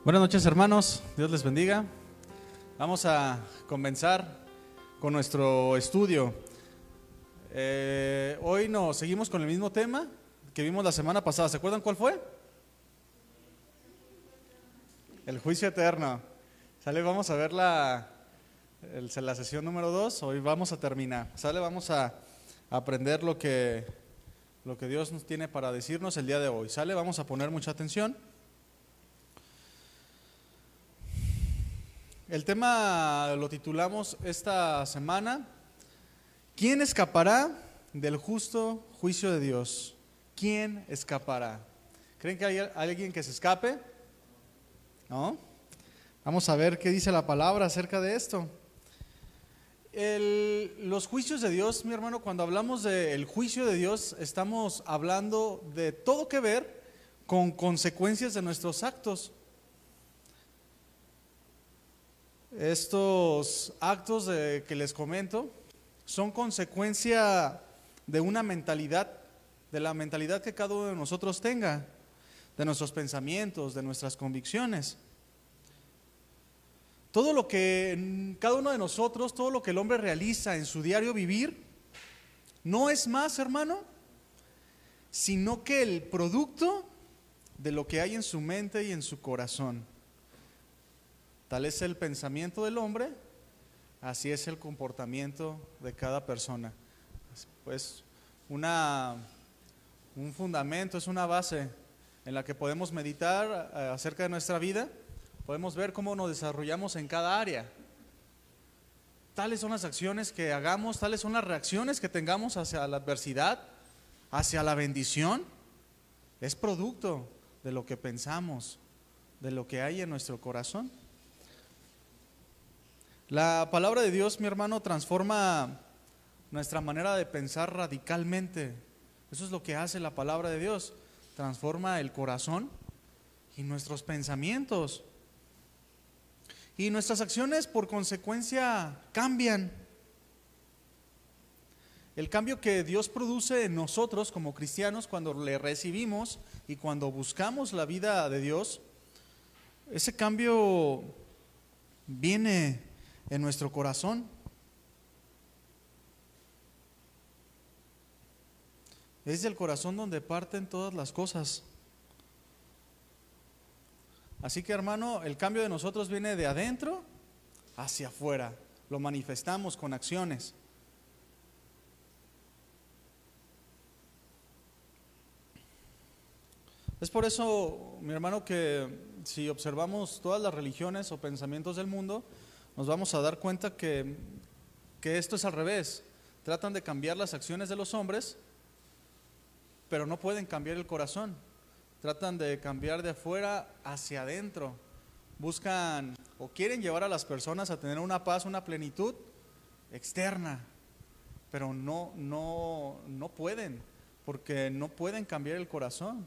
Buenas noches, hermanos, Dios les bendiga. Vamos a comenzar con nuestro estudio. Hoy nos seguimos con el mismo tema que vimos la semana pasada. ¿Se acuerdan cuál fue? El juicio eterno. Sale, vamos a ver la sesión número 2. Hoy vamos a terminar. Sale, vamos a aprender lo que Dios nos tiene para decirnos el día de hoy. Sale, vamos a poner mucha atención. El tema lo titulamos esta semana: ¿quién escapará del justo juicio de Dios? ¿Quién escapará? ¿Creen que hay alguien que se escape? ¿No? Vamos a ver qué dice la palabra acerca de esto. Los juicios de Dios, mi hermano, cuando hablamos del juicio de Dios, estamos hablando de todo que ver con consecuencias de nuestros actos. Estos actos que les comento son consecuencia de una mentalidad, de la mentalidad que cada uno de nosotros tenga, de nuestros pensamientos, de nuestras convicciones. Todo lo que cada uno de nosotros, todo lo que el hombre realiza en su diario vivir, no es más, hermano, sino que el producto de lo que hay en su mente y en su corazón. Tal es el pensamiento del hombre, así es el comportamiento de cada persona. Pues un fundamento, es una base en la que podemos meditar acerca de nuestra vida. Podemos ver cómo nos desarrollamos en cada área. Tales son las acciones que hagamos, tales son las reacciones que tengamos hacia la adversidad, hacia la bendición. Es producto de lo que pensamos, de lo que hay en nuestro corazón. La palabra de Dios, mi hermano, transforma nuestra manera de pensar radicalmente. Eso es lo que hace la palabra de Dios. Transforma el corazón y nuestros pensamientos. Y nuestras acciones, por consecuencia, cambian. El cambio que Dios produce en nosotros como cristianos cuando le recibimos y cuando buscamos la vida de Dios, ese cambio viene en nuestro corazón. Es del corazón donde parten todas las cosas. Así que, hermano, el cambio de nosotros viene de adentro hacia afuera. Lo manifestamos con acciones. Es por eso, mi hermano, que si observamos todas las religiones o pensamientos del mundo, nos vamos a dar cuenta que esto es al revés. Tratan de cambiar las acciones de los hombres, pero no pueden cambiar el corazón. Tratan de cambiar de afuera hacia adentro. Buscan o quieren llevar a las personas a tener una paz, una plenitud externa, pero no pueden, porque no pueden cambiar el corazón.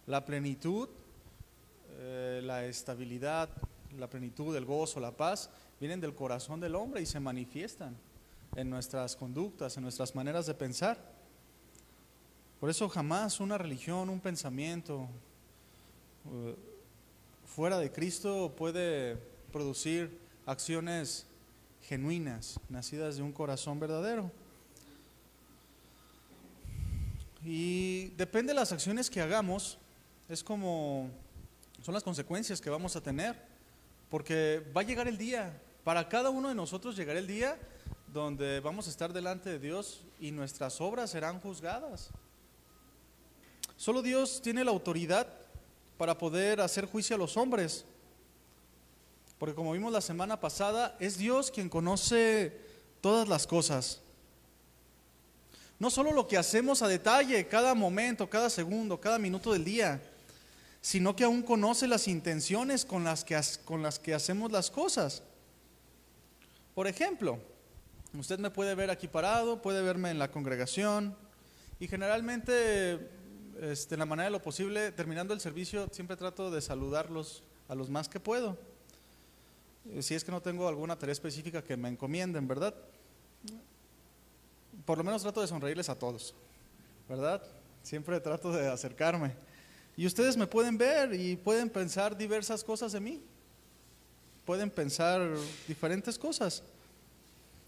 La plenitud, la estabilidad, la plenitud, el gozo, la paz, vienen del corazón del hombre y se manifiestan en nuestras conductas, en nuestras maneras de pensar. Por eso jamás una religión, un pensamiento fuera de Cristo puede producir acciones genuinas, nacidas de un corazón verdadero. Y depende de las acciones que hagamos, son las consecuencias que vamos a tener, porque va a llegar el día, para cada uno de nosotros llegará el día donde vamos a estar delante de Dios y nuestras obras serán juzgadas. Solo Dios tiene la autoridad para poder hacer juicio a los hombres, porque como vimos la semana pasada, es Dios quien conoce todas las cosas. No solo lo que hacemos a detalle, cada momento, cada segundo, cada minuto del día, sino que aún conoce las intenciones con las que hacemos las cosas. Por ejemplo, usted me puede ver aquí parado, puede verme en la congregación, y generalmente, en la manera de lo posible, terminando el servicio, siempre trato de saludarlos a los más que puedo. Si es que no tengo alguna tarea específica que me encomienden, ¿verdad? Por lo menos trato de sonreírles a todos, ¿verdad? Siempre trato de acercarme. Y ustedes me pueden ver y pueden pensar diversas cosas de mí. Pueden pensar diferentes cosas.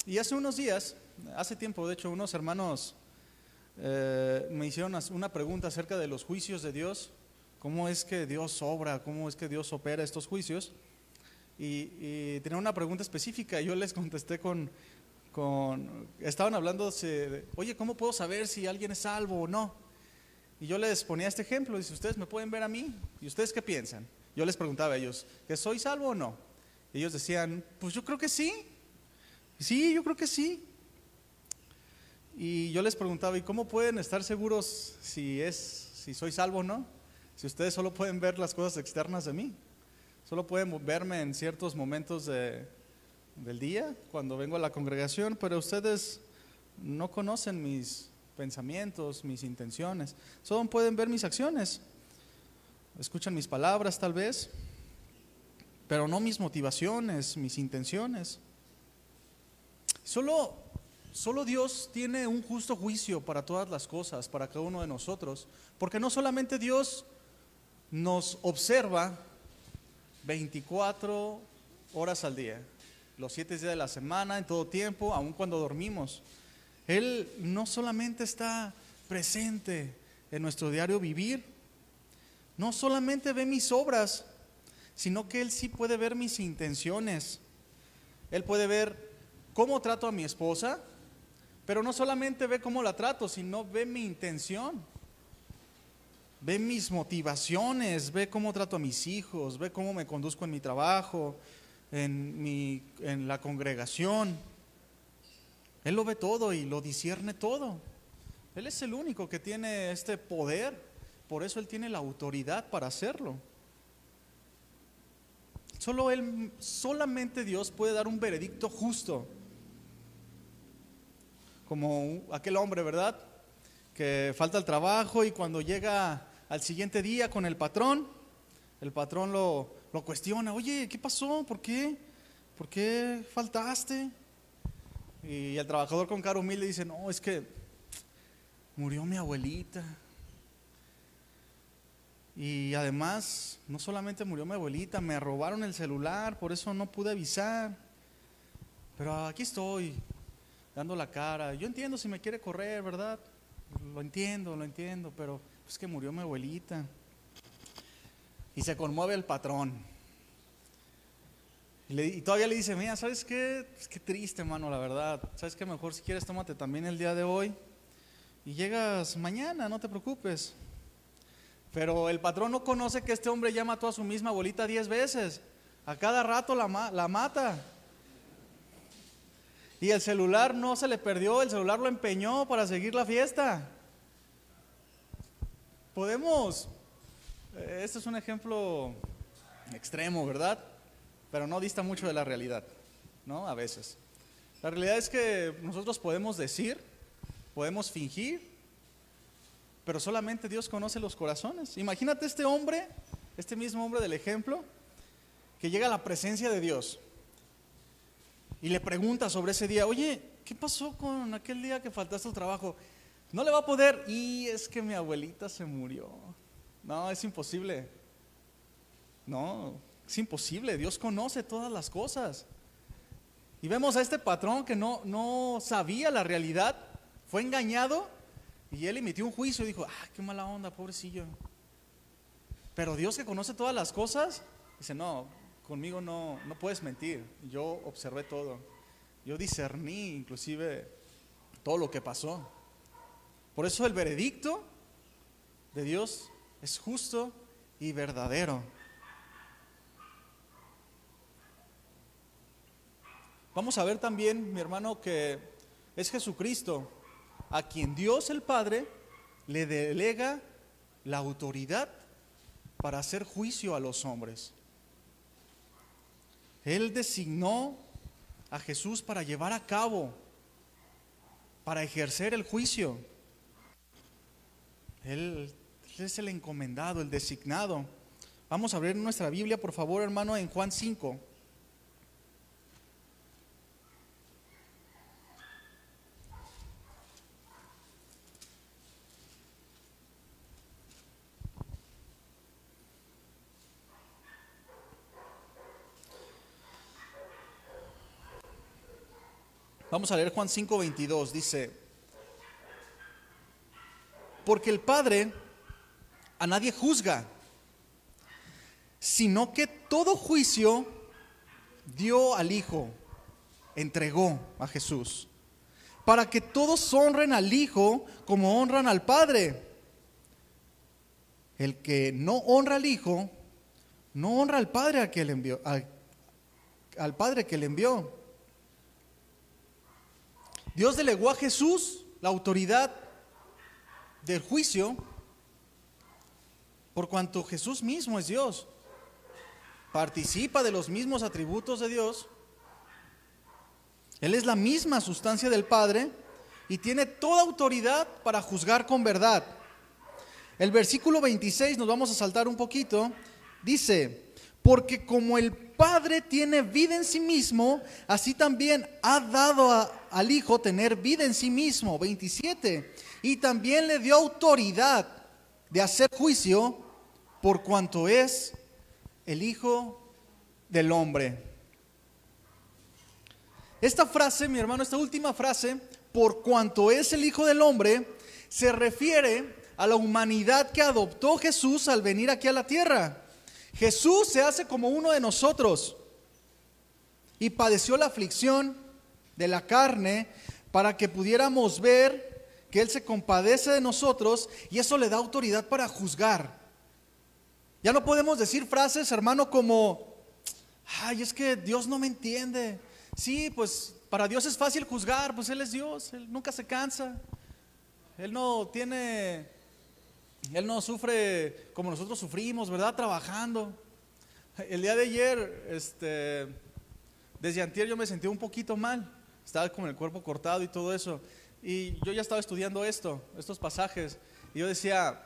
Y hace unos días, hace tiempo de hecho, unos hermanos me hicieron una pregunta acerca de los juicios de Dios. ¿Cómo es que Dios obra? ¿Cómo es que Dios opera estos juicios? Y tenía una pregunta específica y yo les contesté estaban hablando de, oye, ¿cómo puedo saber si alguien es salvo o no? Y yo les ponía este ejemplo, y si ustedes me pueden ver a mí, ¿y ustedes qué piensan? Yo les preguntaba a ellos, ¿que soy salvo o no? Y ellos decían, pues yo creo que sí, yo creo que sí. Y yo les preguntaba, ¿y cómo pueden estar seguros si soy salvo o no? Si ustedes solo pueden ver las cosas externas de mí, solo pueden verme en ciertos momentos del día, cuando vengo a la congregación, pero ustedes no conocen mis pensamientos, mis intenciones, solo pueden ver mis acciones, escuchan mis palabras tal vez, pero no mis motivaciones, mis intenciones. Solo Dios tiene un justo juicio para todas las cosas, para cada uno de nosotros, porque no solamente Dios nos observa 24 horas al día, los 7 días de la semana, en todo tiempo, aun cuando dormimos. Él no solamente está presente en nuestro diario vivir, no solamente ve mis obras, sino que Él sí puede ver mis intenciones. Él puede ver cómo trato a mi esposa, pero no solamente ve cómo la trato, sino ve mi intención, ve mis motivaciones, ve cómo trato a mis hijos, ve cómo me conduzco en mi trabajo, en la congregación. Él lo ve todo y lo discierne todo. Él es el único que tiene este poder, por eso Él tiene la autoridad para hacerlo. Solamente Dios puede dar un veredicto justo. Como aquel hombre, ¿verdad? Que falta el trabajo y cuando llega al siguiente día con el patrón lo cuestiona. Oye, ¿qué pasó? ¿Por qué? ¿Por qué faltaste? Y el trabajador con cara humilde dice, no, es que murió mi abuelita. Y además, no solamente murió mi abuelita, me robaron el celular, por eso no pude avisar. Pero aquí estoy, dando la cara. Yo entiendo si me quiere correr, ¿verdad? Lo entiendo, pero es que murió mi abuelita. Y se conmueve el patrón. Y todavía le dice, mira, ¿sabes qué? Es que triste, mano, la verdad. ¿Sabes qué? Mejor si quieres tómate también el día de hoy y llegas mañana, no te preocupes. Pero el patrón no conoce que este hombre ya mató a su misma abuelita 10 veces. A cada rato la mata. Y el celular no se le perdió, el celular lo empeñó para seguir la fiesta. Este es un ejemplo extremo, ¿verdad? Pero no dista mucho de la realidad, ¿no? A veces. La realidad es que nosotros podemos decir, podemos fingir, pero solamente Dios conoce los corazones. Imagínate este mismo hombre del ejemplo, que llega a la presencia de Dios y le pregunta sobre ese día, oye, ¿qué pasó con aquel día que faltaste al trabajo? No le va a poder, y es que mi abuelita se murió. No, es imposible. No, es imposible, Dios conoce todas las cosas. Y vemos a este patrón que no sabía la realidad, fue engañado y él emitió un juicio y dijo, qué mala onda, pobrecillo. Pero Dios, que conoce todas las cosas, dice, no, conmigo no puedes mentir. Yo observé todo, yo discerní inclusive todo lo que pasó. Por eso el veredicto de Dios es justo y verdadero. Vamos a ver también, mi hermano, que es Jesucristo a quien Dios el Padre le delega la autoridad para hacer juicio a los hombres. Él designó a Jesús para llevar a cabo, para ejercer el juicio. Él es el encomendado, el designado. Vamos a abrir nuestra Biblia, por favor, hermano, en Juan 5. Vamos a leer Juan 5:22, dice: porque el Padre a nadie juzga, sino que todo juicio dio al Hijo, entregó a Jesús, para que todos honren al Hijo como honran al Padre. El que no honra al Hijo, no honra al Padre a que le envió, al Padre que le envió. Dios delegó a Jesús la autoridad del juicio, por cuanto Jesús mismo es Dios, participa de los mismos atributos de Dios. Él es la misma sustancia del Padre y tiene toda autoridad para juzgar con verdad. El versículo 26, nos vamos a saltar un poquito, dice: porque como el Padre tiene vida en sí mismo, así también ha dado al Hijo tener vida en sí mismo. 27, y también le dio autoridad de hacer juicio, por cuanto es el Hijo del Hombre. Esta frase, mi hermano, esta última frase, por cuanto es el Hijo del Hombre, se refiere a la humanidad que adoptó Jesús al venir aquí a la tierra. Jesús se hace como uno de nosotros y padeció la aflicción de la carne para que pudiéramos ver que Él se compadece de nosotros, y eso le da autoridad para juzgar. Ya no podemos decir frases, hermano, como: ay, es que Dios no me entiende. Sí, pues para Dios es fácil juzgar, pues Él es Dios, Él nunca se cansa. Él no sufre como nosotros sufrimos, ¿verdad? Trabajando. El día de ayer, desde antier yo me sentí un poquito mal. Estaba con el cuerpo cortado y todo eso. Y yo ya estaba estudiando estos pasajes. Y yo decía,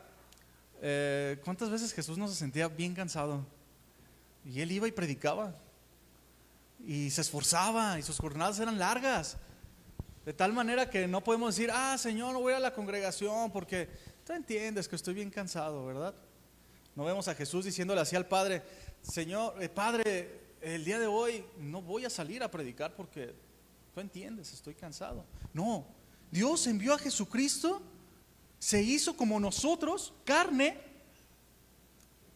¿cuántas veces Jesús no se sentía bien cansado? Y Él iba y predicaba. Y se esforzaba, y sus jornadas eran largas. De tal manera que no podemos decir: Señor, no voy a la congregación porque tú entiendes que estoy bien cansado, ¿verdad? No vemos a Jesús diciéndole así al Padre: Señor, Padre, el día de hoy no voy a salir a predicar porque tú entiendes, estoy cansado. No, Dios envió a Jesucristo, se hizo como nosotros, carne,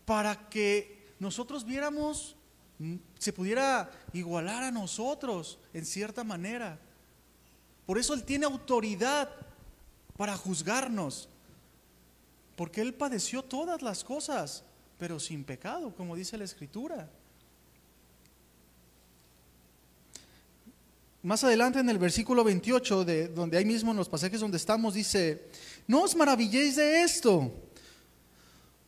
para que nosotros viéramos, se pudiera igualar a nosotros en cierta manera. Por eso Él tiene autoridad para juzgarnos, porque Él padeció todas las cosas, pero sin pecado, como dice la Escritura. Más adelante en el versículo 28, donde ahí mismo en los pasajes donde estamos, dice: no os maravilléis de esto,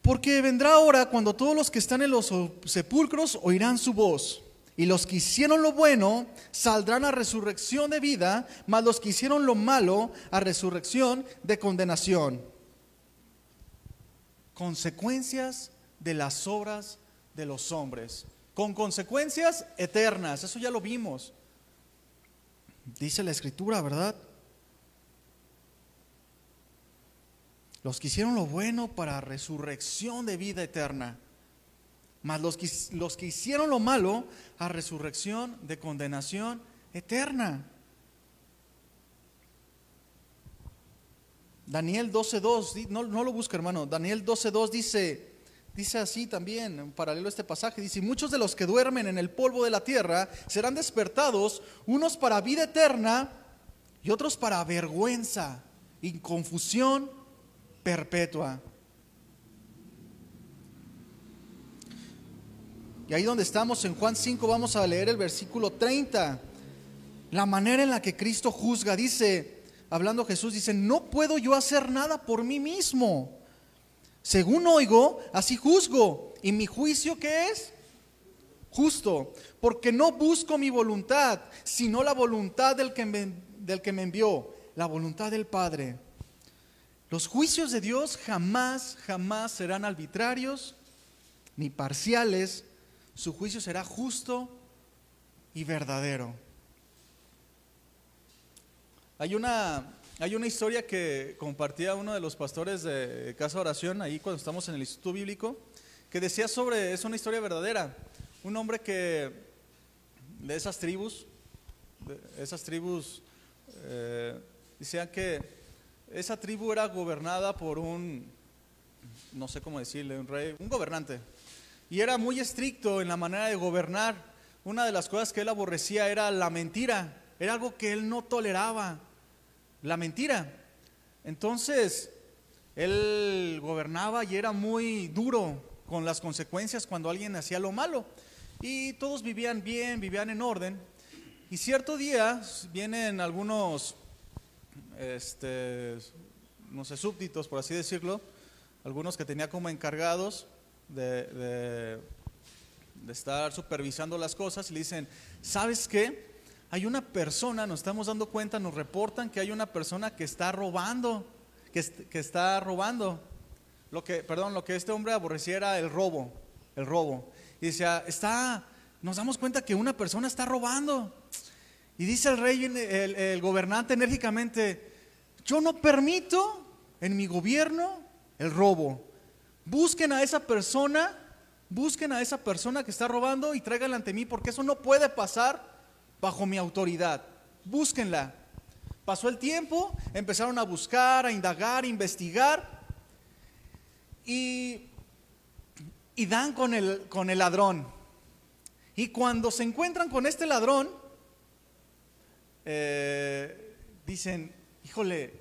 porque vendrá hora cuando todos los que están en los sepulcros oirán su voz, y los que hicieron lo bueno saldrán a resurrección de vida, mas los que hicieron lo malo a resurrección de condenación. Consecuencias de las obras de los hombres, con consecuencias eternas. Eso ya lo vimos, dice la Escritura, ¿verdad? Los que hicieron lo bueno para resurrección de vida eterna, mas los que hicieron lo malo a resurrección de condenación eterna. Daniel 12:2, no lo busca, hermano. Daniel 12:2 dice así también, en paralelo a este pasaje, dice: muchos de los que duermen en el polvo de la tierra serán despertados, unos para vida eterna y otros para vergüenza y confusión perpetua. Y ahí donde estamos en Juan 5 vamos a leer el versículo 30. La manera en la que Cristo juzga, dice, hablando Jesús, dice: no puedo yo hacer nada por mí mismo. Según oigo, así juzgo. Y mi juicio, ¿qué es? Justo, porque no busco mi voluntad, sino la voluntad del que me envió, la voluntad del Padre. Los juicios de Dios jamás serán arbitrarios ni parciales. Su juicio será justo y verdadero. Hay una historia que compartía uno de los pastores de Casa Oración ahí cuando estamos en el Instituto Bíblico, que decía es una historia verdadera. Un hombre que de esas tribus decían que esa tribu era gobernada por no sé cómo decirle, un rey, un gobernante. Y era muy estricto en la manera de gobernar. Una de las cosas que él aborrecía era la mentira. Era algo que él no toleraba, la mentira. Entonces, él gobernaba y era muy duro con las consecuencias cuando alguien hacía lo malo. Y todos vivían bien, vivían en orden. Y cierto día vienen algunos, no sé, súbditos, por así decirlo, algunos que tenía como encargados de estar supervisando las cosas, y le dicen, ¿sabes qué? Hay una persona, nos estamos dando cuenta, nos reportan que hay una persona que está robando, que está robando. Lo que este hombre aborrecía era el robo. Y decía, nos damos cuenta que una persona está robando. Y dice el rey, el gobernante enérgicamente, yo no permito en mi gobierno el robo. Busquen a esa persona que está robando y tráiganla ante mí, porque eso no puede pasar bajo mi autoridad. Búsquenla. Pasó el tiempo, empezaron a buscar, a indagar, a investigar, y dan con el ladrón. Y cuando se encuentran con este ladrón, dicen, híjole,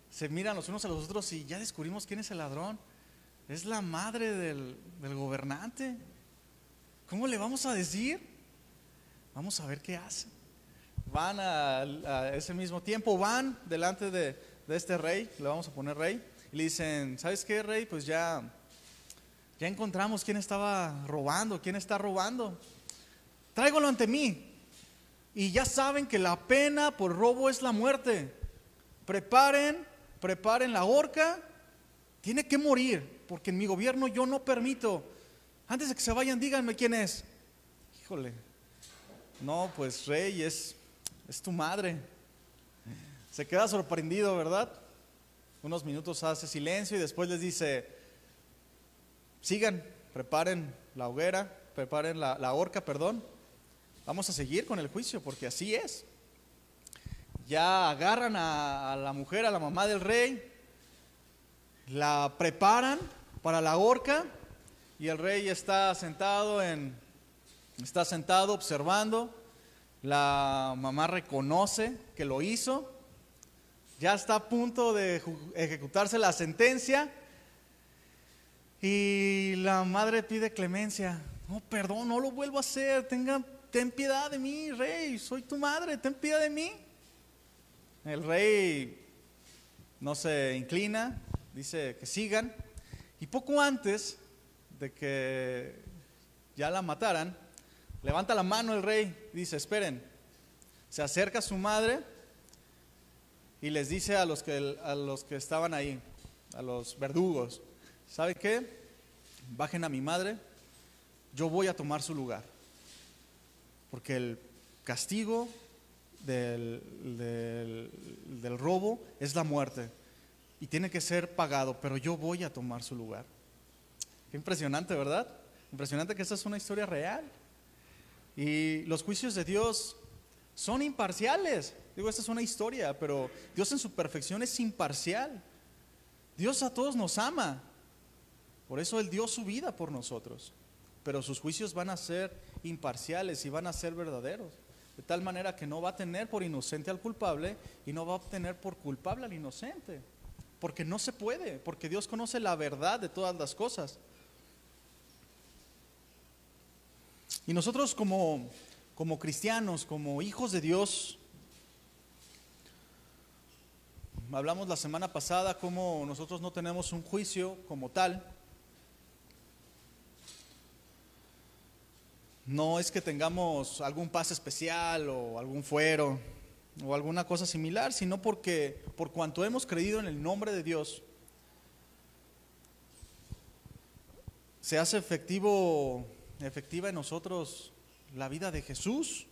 se miran los unos a los otros y ya descubrimos quién es el ladrón. Es la madre del gobernante. ¿Cómo le vamos a decir? Vamos a ver qué hace. Van a ese mismo tiempo, van delante de este rey, le vamos a poner rey, y le dicen, ¿sabes qué, rey? Pues ya encontramos quién estaba robando, quién está robando. Tráigalo ante mí. Y ya saben que la pena por robo es la muerte. Preparen la horca. Tiene que morir, porque en mi gobierno yo no permito. Antes de que se vayan, díganme quién es. Híjole, no, pues rey, es tu madre. Se queda sorprendido, ¿verdad? Unos minutos hace silencio y después les dice, sigan, preparen la hoguera, preparen la horca, perdón. Vamos a seguir con el juicio, porque así es. Ya agarran a la mujer, a la mamá del rey, la preparan para la horca, y el rey está sentado observando. La mamá reconoce que lo hizo. Ya está a punto de ejecutarse la sentencia, y la madre pide clemencia. No, perdón, no lo vuelvo a hacer. Ten piedad de mí, rey. Soy tu madre, ten piedad de mí. El rey no se inclina, dice que sigan. Y poco antes de que ya la mataran, levanta la mano el rey, dice, esperen. Se acerca a su madre y les dice a los que estaban ahí, a los verdugos, ¿sabe qué? Bajen a mi madre, yo voy a tomar su lugar, porque el castigo del robo es la muerte y tiene que ser pagado, pero yo voy a tomar su lugar. Qué impresionante, ¿verdad? Impresionante que esta es una historia real. Y los juicios de Dios son imparciales. Digo, esta es una historia, pero Dios en su perfección es imparcial. Dios a todos nos ama. Por eso Él dio su vida por nosotros. Pero sus juicios van a ser imparciales y van a ser verdaderos. De tal manera que no va a tener por inocente al culpable y no va a obtener por culpable al inocente. Porque no se puede, porque Dios conoce la verdad de todas las cosas. Y nosotros como cristianos, como hijos de Dios, hablamos la semana pasada cómo nosotros no tenemos un juicio como tal. No es que tengamos algún pase especial o algún fuero o alguna cosa similar, sino porque por cuanto hemos creído en el nombre de Dios, se hace efectiva en nosotros la vida de Jesús.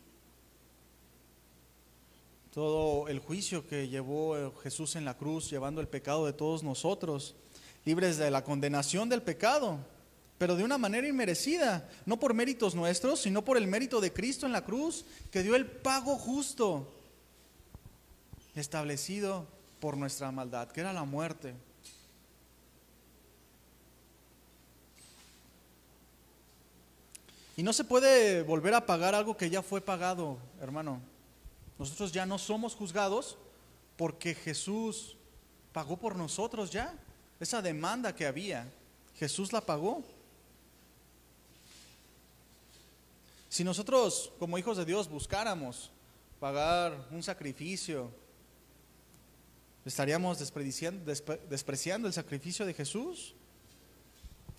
Todo el juicio que llevó Jesús en la cruz, llevando el pecado de todos nosotros, libres de la condenación del pecado, pero de una manera inmerecida, no por méritos nuestros, sino por el mérito de Cristo en la cruz, que dio el pago justo. establecido por nuestra maldad, que era la muerte. Y no se puede volver a pagar algo que ya fue pagado, hermano. Nosotros ya no somos juzgados porque Jesús pagó por nosotros ya. Esa demanda que había, Jesús la pagó. Si nosotros como hijos de Dios buscáramos pagar un sacrificio, estaríamos despreciando el sacrificio de Jesús.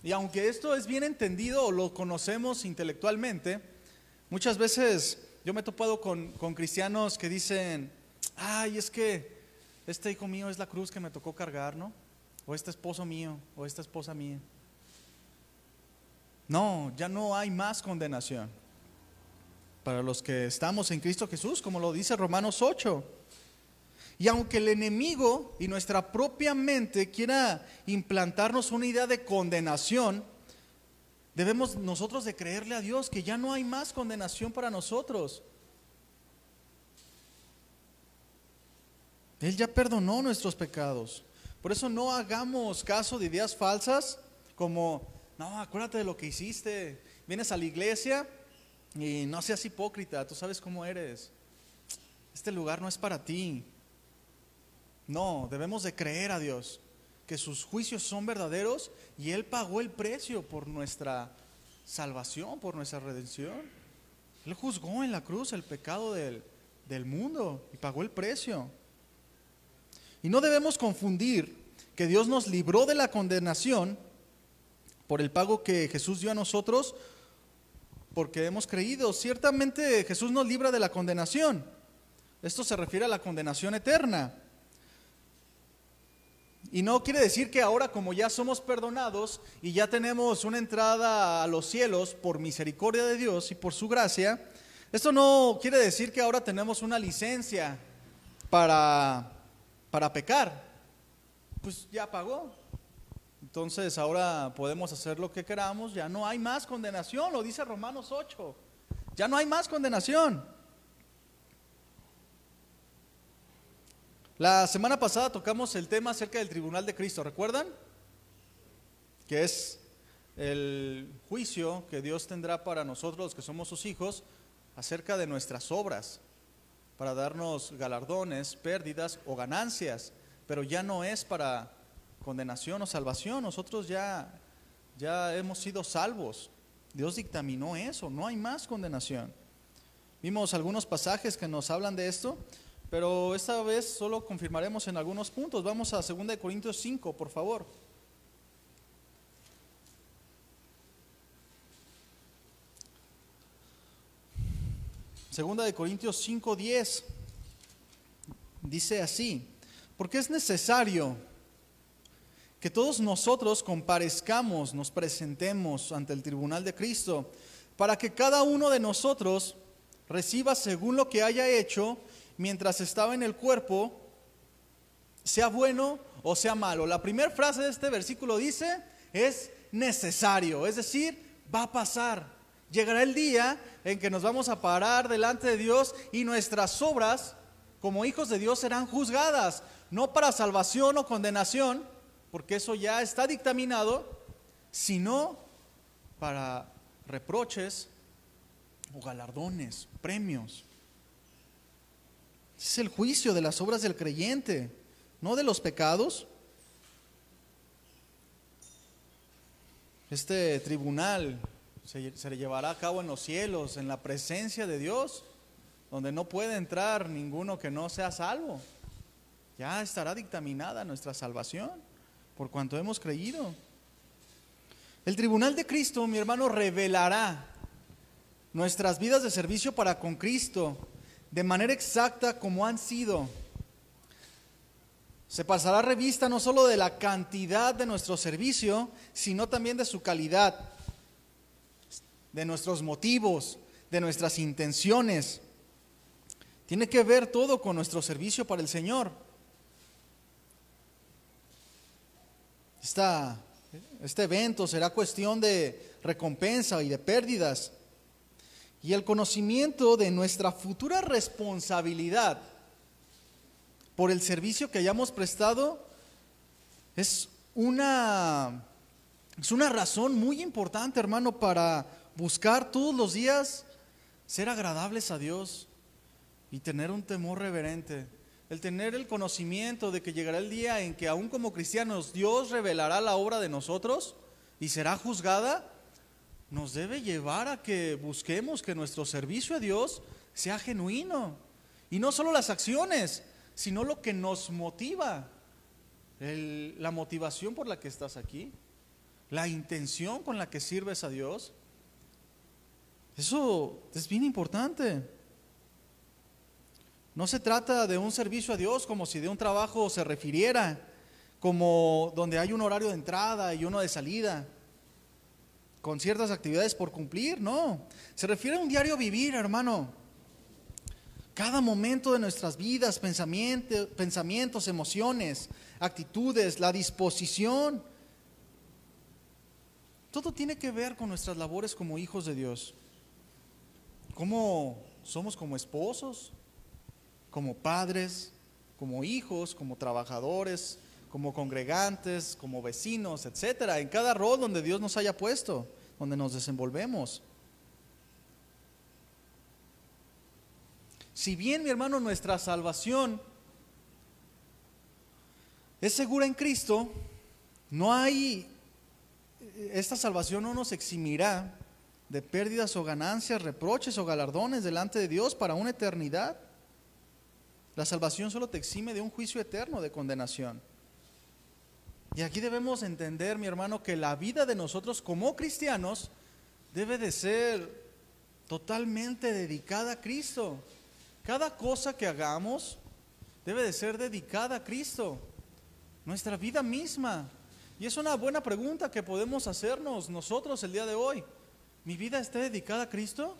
Y aunque esto es bien entendido o lo conocemos intelectualmente, muchas veces yo me he topado con cristianos que dicen: ay, es que este hijo mío es la cruz que me tocó cargar, ¿no? O este esposo mío, o esta esposa mía. No, ya no hay más condenación para los que estamos en Cristo Jesús, como lo dice Romanos 8. Y aunque el enemigo y nuestra propia mente quiera implantarnos una idea de condenación, debemos nosotros de creerle a Dios que ya no hay más condenación para nosotros. Él ya perdonó nuestros pecados. Por eso no hagamos caso de ideas falsas como: no, acuérdate de lo que hiciste. Vienes a la iglesia y no seas hipócrita, tú sabes cómo eres. Este lugar no es para ti. No, debemos de creer a Dios que sus juicios son verdaderos y Él pagó el precio por nuestra salvación, por nuestra redención. Él juzgó en la cruz el pecado del mundo y pagó el precio. Y no debemos confundir que Dios nos libró de la condenación por el pago que Jesús dio a nosotros porque hemos creído. Ciertamente Jesús nos libra de la condenación. Esto se refiere a la condenación eterna. Y no quiere decir que ahora, como ya somos perdonados y ya tenemos una entrada a los cielos por misericordia de Dios y por su gracia, esto no quiere decir que ahora tenemos una licencia para pecar. Pues ya pagó. Entonces ahora podemos hacer lo que queramos, ya no hay más condenación, lo dice Romanos 8. Ya no hay más condenación. La semana pasada tocamos el tema acerca del tribunal de Cristo, ¿recuerdan? Que es el juicio que Dios tendrá para nosotros, los que somos sus hijos, acerca de nuestras obras, para darnos galardones, pérdidas o ganancias, pero ya no es para condenación o salvación. Nosotros ya hemos sido salvos. Dios dictaminó eso, no hay más condenación. Vimos algunos pasajes que nos hablan de esto, pero esta vez solo confirmaremos en algunos puntos. Vamos a 2 Corintios 5, por favor. 2 Corintios 5:10 dice así: porque es necesario que todos nosotros comparezcamos, nos presentemos ante el tribunal de Cristo, para que cada uno de nosotros reciba según lo que haya hecho mientras estaba en el cuerpo, sea bueno o sea malo. La primera frase de este versículo dice: es necesario, es decir, va a pasar. Llegará el día en que nos vamos a parar delante de Dios y nuestras obras como hijos de Dios serán juzgadas, no para salvación o condenación, porque eso ya está dictaminado, sino para reproches o galardones, premios. Es el juicio de las obras del creyente, no de los pecados. Este tribunal se llevará a cabo en los cielos, en la presencia de Dios, donde no puede entrar ninguno que no sea salvo. Ya estará dictaminada nuestra salvación, por cuanto hemos creído. El tribunal de Cristo, mi hermano, revelará nuestras vidas de servicio para con Cristo de manera exacta como han sido. Se pasará revista no solo de la cantidad de nuestro servicio, sino también de su calidad, de nuestros motivos, de nuestras intenciones. Tiene que ver todo con nuestro servicio para el Señor. Este evento será cuestión de recompensa y de pérdidas. Y el conocimiento de nuestra futura responsabilidad por el servicio que hayamos prestado, es una razón muy importante, hermano, para buscar todos los días ser agradables a Dios y tener un temor reverente. El tener el conocimiento de que llegará el día en que aún como cristianos Dios revelará la obra de nosotros y será juzgada, nos debe llevar a que busquemos que nuestro servicio a Dios sea genuino. Y no solo las acciones, sino lo que nos motiva, la motivación por la que estás aquí, la intención con la que sirves a Dios. Eso es bien importante. No se trata de un servicio a Dios como si de un trabajo se refiriera, como donde hay un horario de entrada y uno de salida, con ciertas actividades por cumplir. No, se refiere a un diario vivir, hermano. Cada momento de nuestras vidas, pensamientos, emociones, actitudes, la disposición, todo tiene que ver con nuestras labores como hijos de Dios. Cómo somos como esposos, como padres, como hijos, como trabajadores, como congregantes, como vecinos, etcétera, en cada rol donde Dios nos haya puesto, donde nos desenvolvemos. Si bien, mi hermano, nuestra salvación es segura en Cristo, esta salvación no nos eximirá de pérdidas o ganancias, reproches o galardones delante de Dios para una eternidad. La salvación solo te exime de un juicio eterno de condenación. Y aquí debemos entender, mi hermano, que la vida de nosotros como cristianos debe de ser totalmente dedicada a Cristo. Cada cosa que hagamos debe de ser dedicada a Cristo, nuestra vida misma. Y es una buena pregunta que podemos hacernos nosotros el día de hoy. ¿Mi vida está dedicada a Cristo?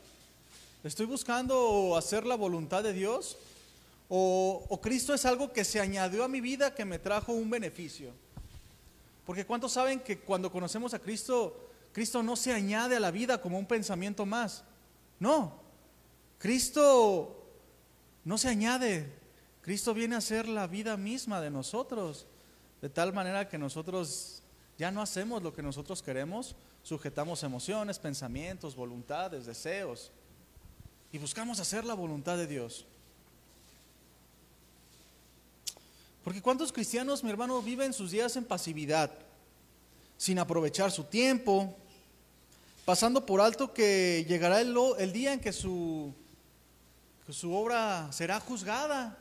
¿Estoy buscando hacer la voluntad de Dios? ¿O Cristo es algo que se añadió a mi vida, que me trajo un beneficio? Porque ¿cuántos saben que cuando conocemos a Cristo, Cristo no se añade a la vida como un pensamiento más? No, Cristo no se añade. Cristo viene a ser la vida misma de nosotros, de tal manera que nosotros ya no hacemos lo que nosotros queremos, sujetamos emociones, pensamientos, voluntades, deseos, y buscamos hacer la voluntad de Dios. Porque ¿cuántos cristianos, mi hermano, viven sus días en pasividad, sin aprovechar su tiempo, pasando por alto que llegará el día en que su obra será juzgada,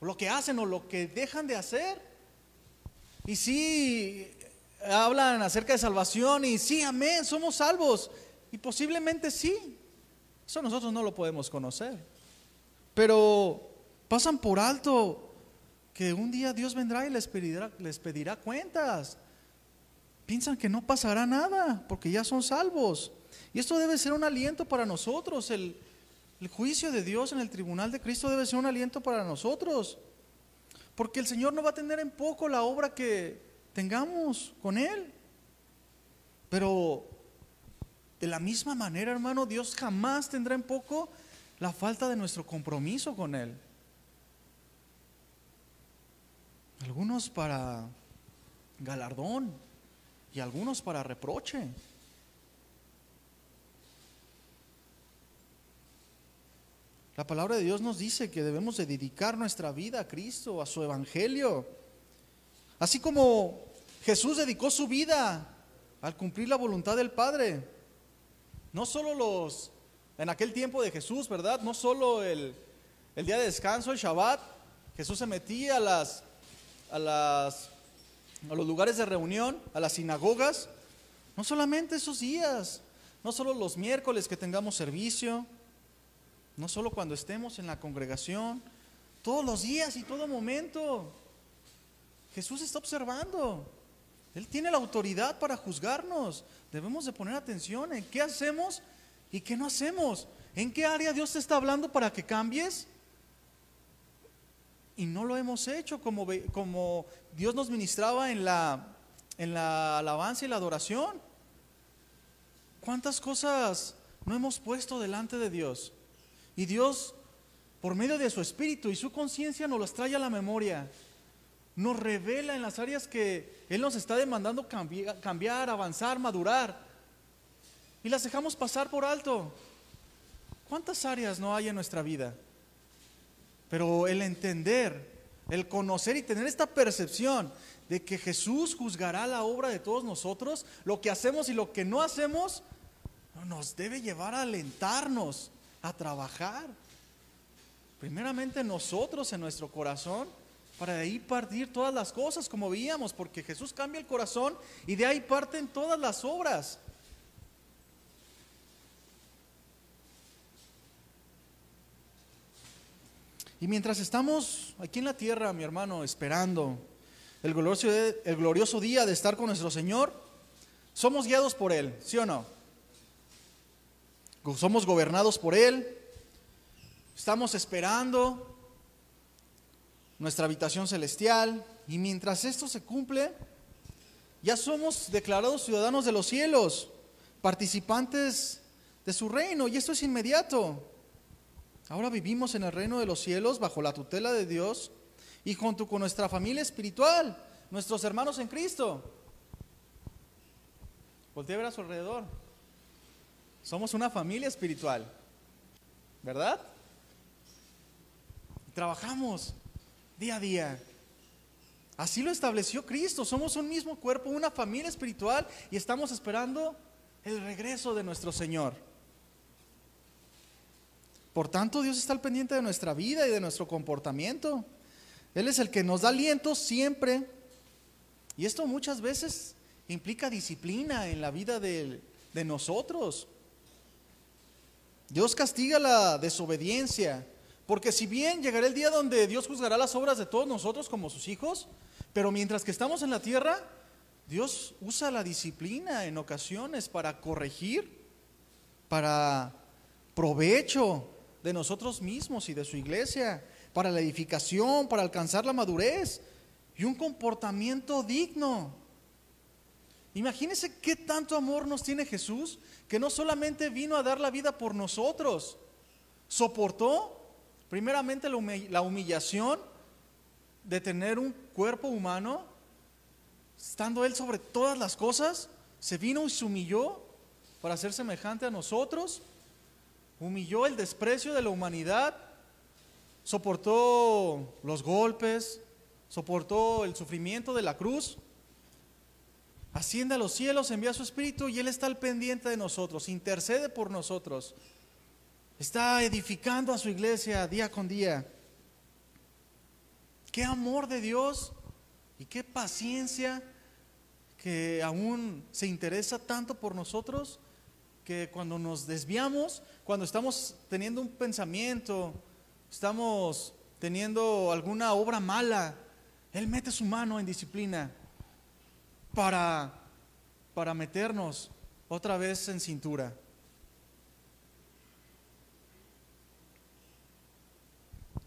o lo que hacen o lo que dejan de hacer? Y sí, hablan acerca de salvación y sí, amén, somos salvos, y posiblemente sí, eso nosotros no lo podemos conocer, pero pasan por alto que un día Dios vendrá y les pedirá cuentas. Piensan que no pasará nada porque ya son salvos. Y esto debe ser un aliento para nosotros. El juicio de Dios en el tribunal de Cristo debe ser un aliento para nosotros, porque el Señor no va a tener en poco la obra que tengamos con Él. Pero de la misma manera, hermano, Dios jamás tendrá en poco la falta de nuestro compromiso con Él. Algunos para galardón y algunos para reproche. La palabra de Dios nos dice que debemos de dedicar nuestra vida a Cristo, a su evangelio. Así como Jesús dedicó su vida al cumplir la voluntad del Padre. No solo en aquel tiempo de Jesús, ¿verdad? No solo el día de descanso, el Shabbat, Jesús se metía a los lugares de reunión, a las sinagogas. No solamente esos días, no solo los miércoles que tengamos servicio, no solo cuando estemos en la congregación, todos los días y todo momento. Jesús está observando. Él tiene la autoridad para juzgarnos. Debemos de poner atención en qué hacemos y qué no hacemos. ¿En qué área Dios te está hablando para que cambies? Y no lo hemos hecho como Dios nos ministraba en la alabanza y la adoración. ¿Cuántas cosas no hemos puesto delante de Dios? Y Dios por medio de su Espíritu, y su conciencia nos las trae a la memoria. Nos revela en las áreas que Él nos está demandando cambiar, avanzar, madurar, y las dejamos pasar por alto. ¿Cuántas áreas no hay en nuestra vida? Pero el entender, el conocer y tener esta percepción de que Jesús juzgará la obra de todos nosotros, lo que hacemos y lo que no hacemos, nos debe llevar a alentarnos a trabajar. Primeramente nosotros en nuestro corazón, para de ahí partir todas las cosas, como veíamos, porque Jesús cambia el corazón y de ahí parten todas las obras. Y mientras estamos aquí en la tierra, mi hermano, esperando el glorioso día de estar con nuestro Señor, somos guiados por Él, ¿sí o no? Somos gobernados por Él, estamos esperando nuestra habitación celestial, y mientras esto se cumple, ya somos declarados ciudadanos de los cielos, participantes de su reino, y esto es inmediato. Ahora vivimos en el reino de los cielos bajo la tutela de Dios y junto con nuestra familia espiritual, nuestros hermanos en Cristo. Voltea a ver a su alrededor. Somos una familia espiritual, ¿verdad? Trabajamos día a día. Así lo estableció Cristo. Somos un mismo cuerpo, una familia espiritual, y estamos esperando el regreso de nuestro Señor. Por tanto, Dios está al pendiente de nuestra vida y de nuestro comportamiento. Él es el que nos da aliento siempre. Y esto muchas veces implica disciplina en la vida de nosotros. Dios castiga la desobediencia, porque si bien llegará el día donde Dios juzgará las obras de todos nosotros como sus hijos, pero mientras que estamos en la tierra, Dios usa la disciplina en ocasiones para corregir, para provecho de nosotros mismos y de su iglesia, para la edificación, para alcanzar la madurez y un comportamiento digno. Imagínense qué tanto amor nos tiene Jesús, que no solamente vino a dar la vida por nosotros, soportó primeramente la humillación de tener un cuerpo humano, estando Él sobre todas las cosas, se vino y se humilló para ser semejante a nosotros. Humilló el desprecio de la humanidad, soportó los golpes, soportó el sufrimiento de la cruz, asciende a los cielos, envía su Espíritu y Él está al pendiente de nosotros, intercede por nosotros, está edificando a su iglesia día con día. Qué amor de Dios y qué paciencia, que aún se interesa tanto por nosotros, que cuando nos desviamos, cuando estamos teniendo un pensamiento, estamos teniendo alguna obra mala, Él mete su mano en disciplina para meternos otra vez en cintura.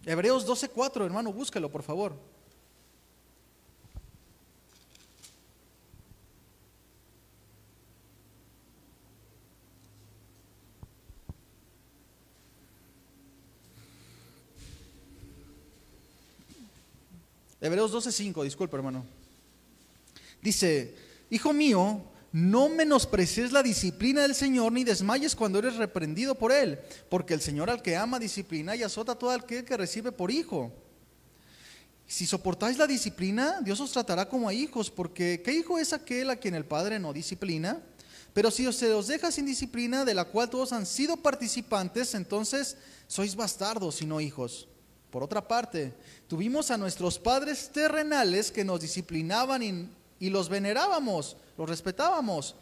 Hebreos 12:4, hermano, búscalo por favor. Hebreos 12:5, disculpe hermano. Dice: hijo mío, no menosprecies la disciplina del Señor, ni desmayes cuando eres reprendido por Él, porque el Señor al que ama disciplina y azota a todo aquel que recibe por hijo. Si soportáis la disciplina, Dios os tratará como a hijos, porque ¿qué hijo es aquel a quien el Padre no disciplina? Pero si se os deja sin disciplina, de la cual todos han sido participantes, entonces sois bastardos y no hijos. Por otra parte, tuvimos a nuestros padres terrenales que nos disciplinaban y los venerábamos, los respetábamos.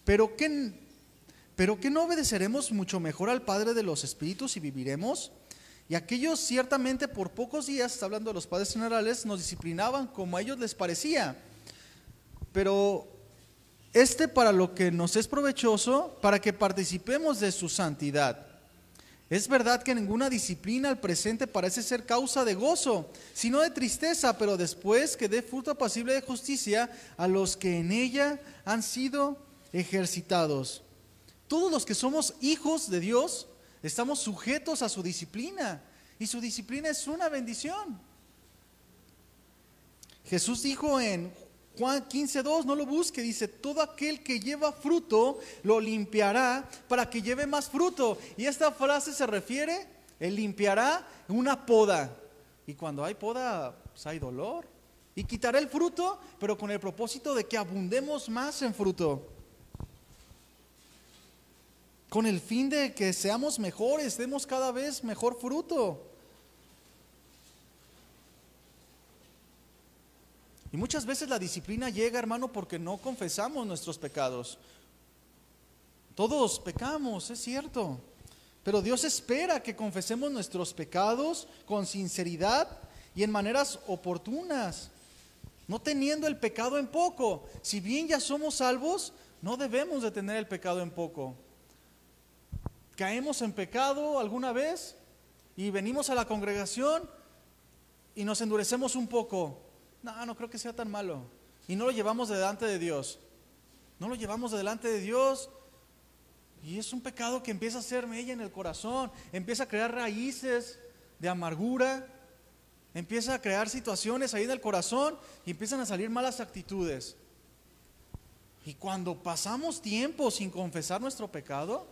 Pero ¿qué no obedeceremos mucho mejor al Padre de los Espíritus y viviremos? Y aquellos ciertamente por pocos días, está hablando de los padres terrenales, nos disciplinaban como a ellos les parecía. Pero para lo que nos es provechoso, para que participemos de su santidad. Es verdad que ninguna disciplina al presente parece ser causa de gozo, sino de tristeza, pero después que dé fruto apacible de justicia a los que en ella han sido ejercitados. Todos los que somos hijos de Dios estamos sujetos a su disciplina, Y su disciplina es una bendición. Jesús dijo en Juan 15:2, no lo busque, dice, todo aquel que lleva fruto lo limpiará para que lleve más fruto. Y esta frase se refiere, él limpiará una poda. Y cuando hay poda, pues hay dolor. Y quitará el fruto, pero con el propósito de que abundemos más en fruto. Con el fin de que seamos mejores, demos cada vez mejor fruto. Y muchas veces la disciplina llega, hermano, porque no confesamos nuestros pecados. Todos pecamos, es cierto. Pero Dios espera que confesemos nuestros pecados con sinceridad y en maneras oportunas, no teniendo el pecado en poco. Si bien ya somos salvos, no debemos de tener el pecado en poco. Caemos en pecado alguna vez y venimos a la congregación y nos endurecemos un poco. No creo que sea tan malo. Y no lo llevamos delante de Dios. No lo llevamos delante de Dios. Y es un pecado que empieza a hacer mella en el corazón. Empieza a crear raíces de amargura. Empieza a crear situaciones ahí en el corazón. Y empiezan a salir malas actitudes. Y cuando pasamos tiempo sin confesar nuestro pecado,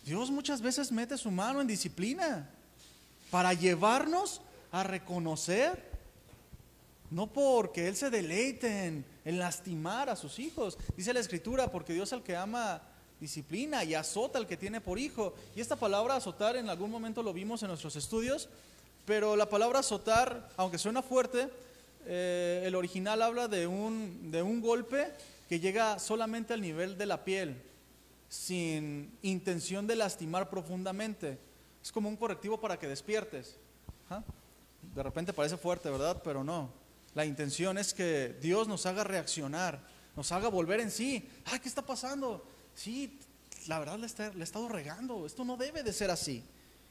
Dios muchas veces mete su mano en disciplina para llevarnos a reconocer. No porque Él se deleite en lastimar a sus hijos. Dice la Escritura, porque Dios al que ama disciplina y azota al que tiene por hijo. Y esta palabra azotar en algún momento lo vimos en nuestros estudios, pero la palabra azotar, aunque suena fuerte, el original habla de un golpe que llega solamente al nivel de la piel, sin intención de lastimar profundamente. Es como un correctivo para que despiertes. De repente parece fuerte, ¿verdad? Pero no. La intención es que Dios nos haga reaccionar, nos haga volver en sí. ¡Ay, qué está pasando! Sí, la verdad le he estado regando. Esto no debe de ser así.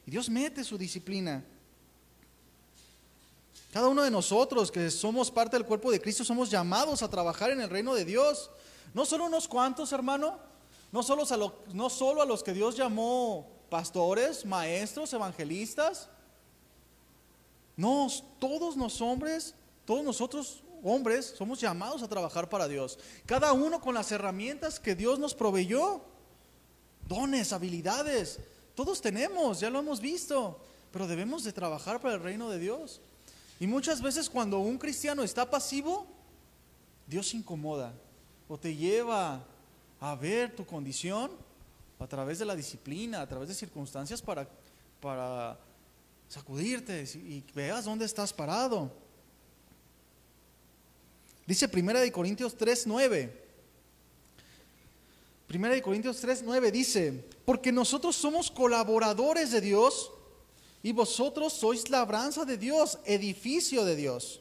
Y Dios mete su disciplina. Cada uno de nosotros que somos parte del cuerpo de Cristo somos llamados a trabajar en el reino de Dios. No solo unos cuantos, hermano. No solo a los que Dios llamó pastores, maestros, evangelistas. No, todos nosotros hombres somos llamados a trabajar para Dios. Cada uno con las herramientas que Dios nos proveyó. Dones, habilidades, todos tenemos, ya lo hemos visto. Pero debemos de trabajar para el reino de Dios. Y muchas veces cuando un cristiano está pasivo, Dios se incomoda o te lleva a ver tu condición a través de la disciplina, a través de circunstancias para sacudirte y veas dónde estás parado. Dice 1 Corintios 3:9. 1 Corintios 3:9 dice: porque nosotros somos colaboradores de Dios y vosotros sois labranza de Dios, edificio de Dios.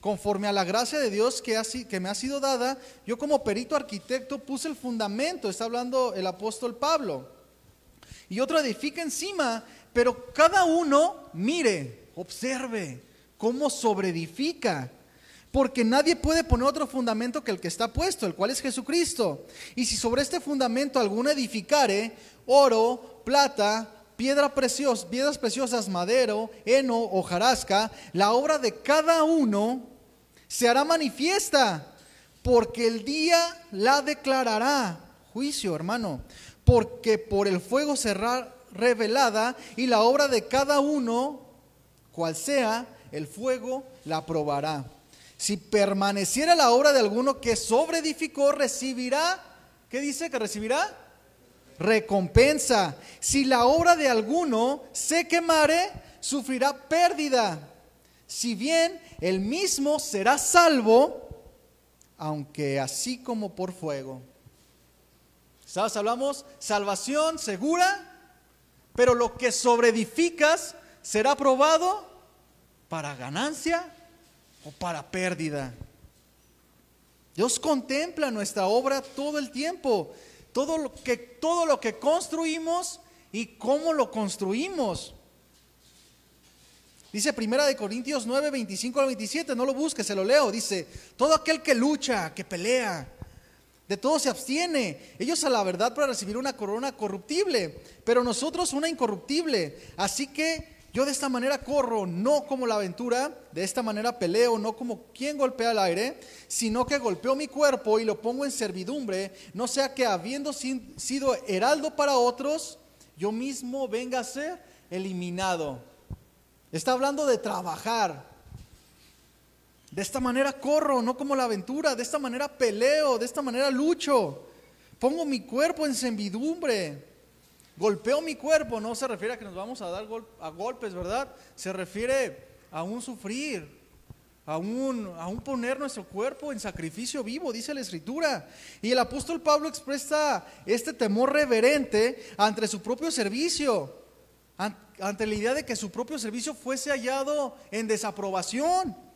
Conforme a la gracia de Dios que me ha sido dada, yo como perito arquitecto puse el fundamento, está hablando el apóstol Pablo, y otro edifica encima, pero cada uno mire, observe cómo sobreedifica. Porque nadie puede poner otro fundamento que el que está puesto, el cual es Jesucristo. Y si sobre este fundamento alguno edificare oro, plata, piedras preciosas, madero, heno, hojarasca, la obra de cada uno se hará manifiesta, porque el día la declarará. Juicio, hermano. Porque por el fuego será revelada, y la obra de cada uno, cual sea, el fuego la probará. Si permaneciera la obra de alguno que sobreedificó, recibirá, ¿qué dice que recibirá? Recompensa. Si la obra de alguno se quemare, sufrirá pérdida. Si bien el mismo será salvo, aunque así como por fuego. ¿Sabes? Hablamos salvación segura, pero lo que sobreedificas será probado para ganancia o para pérdida. Dios contempla nuestra obra todo el tiempo, todo lo que construimos y cómo lo construimos. Dice 1 Corintios 9, 25 al 27, no lo busques, se lo leo. Dice: todo aquel que lucha, que pelea, de todo se abstiene. Ellos a la verdad para recibir una corona corruptible, pero nosotros una incorruptible. Así que yo de esta manera corro, no como la aventura, de esta manera peleo, no como quien golpea el aire, sino que golpeo mi cuerpo y lo pongo en servidumbre, no sea que habiendo sido heraldo para otros, yo mismo venga a ser eliminado. Está hablando de trabajar. De esta manera corro, no como la aventura, de esta manera peleo, de esta manera lucho. Pongo mi cuerpo en servidumbre. Golpeo mi cuerpo, no se refiere a que nos vamos a dar a golpes, ¿verdad? Se refiere a un sufrir, a un poner nuestro cuerpo en sacrificio vivo, dice la Escritura. Y el apóstol Pablo expresa este temor reverente ante su propio servicio, ante la idea de que su propio servicio fuese hallado en desaprobación.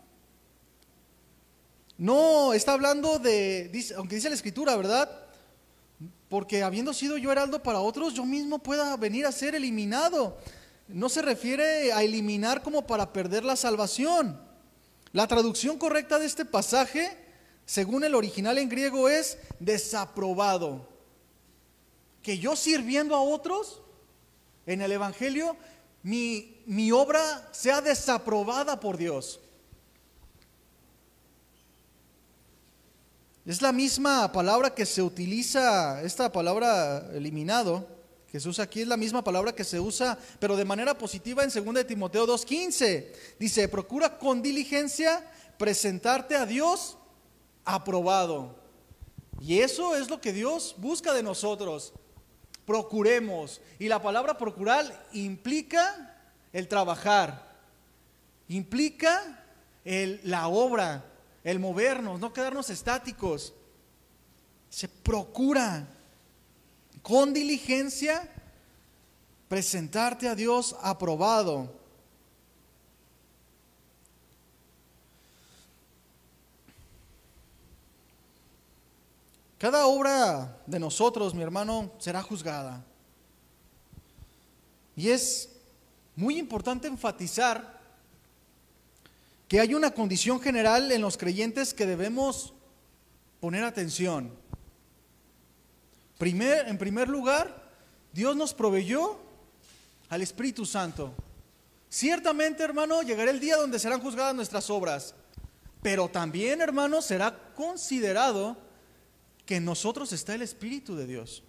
No, está hablando aunque dice la Escritura, ¿verdad? Porque habiendo sido yo heraldo para otros, yo mismo pueda venir a ser eliminado. No se refiere a eliminar como para perder la salvación. La traducción correcta de este pasaje, según el original en griego, es desaprobado. Que yo sirviendo a otros en el Evangelio, mi obra sea desaprobada por Dios. Es la misma palabra que se utiliza, esta palabra eliminado, que se usa aquí, es la misma palabra que se usa, pero de manera positiva en 2 de Timoteo 2:15. Dice, procura con diligencia presentarte a Dios aprobado. Y eso es lo que Dios busca de nosotros. Procuremos. Y la palabra procurar implica el trabajar, implica la obra, el movernos, no quedarnos estáticos. Se procura con diligencia presentarte a Dios aprobado. Cada obra de nosotros, mi hermano, será juzgada. Y es muy importante enfatizar que hay una condición general en los creyentes que debemos poner atención. En primer lugar, Dios nos proveyó al Espíritu Santo. Ciertamente, hermano, llegará el día donde serán juzgadas nuestras obras, pero también, hermano, será considerado que en nosotros está el Espíritu de Dios.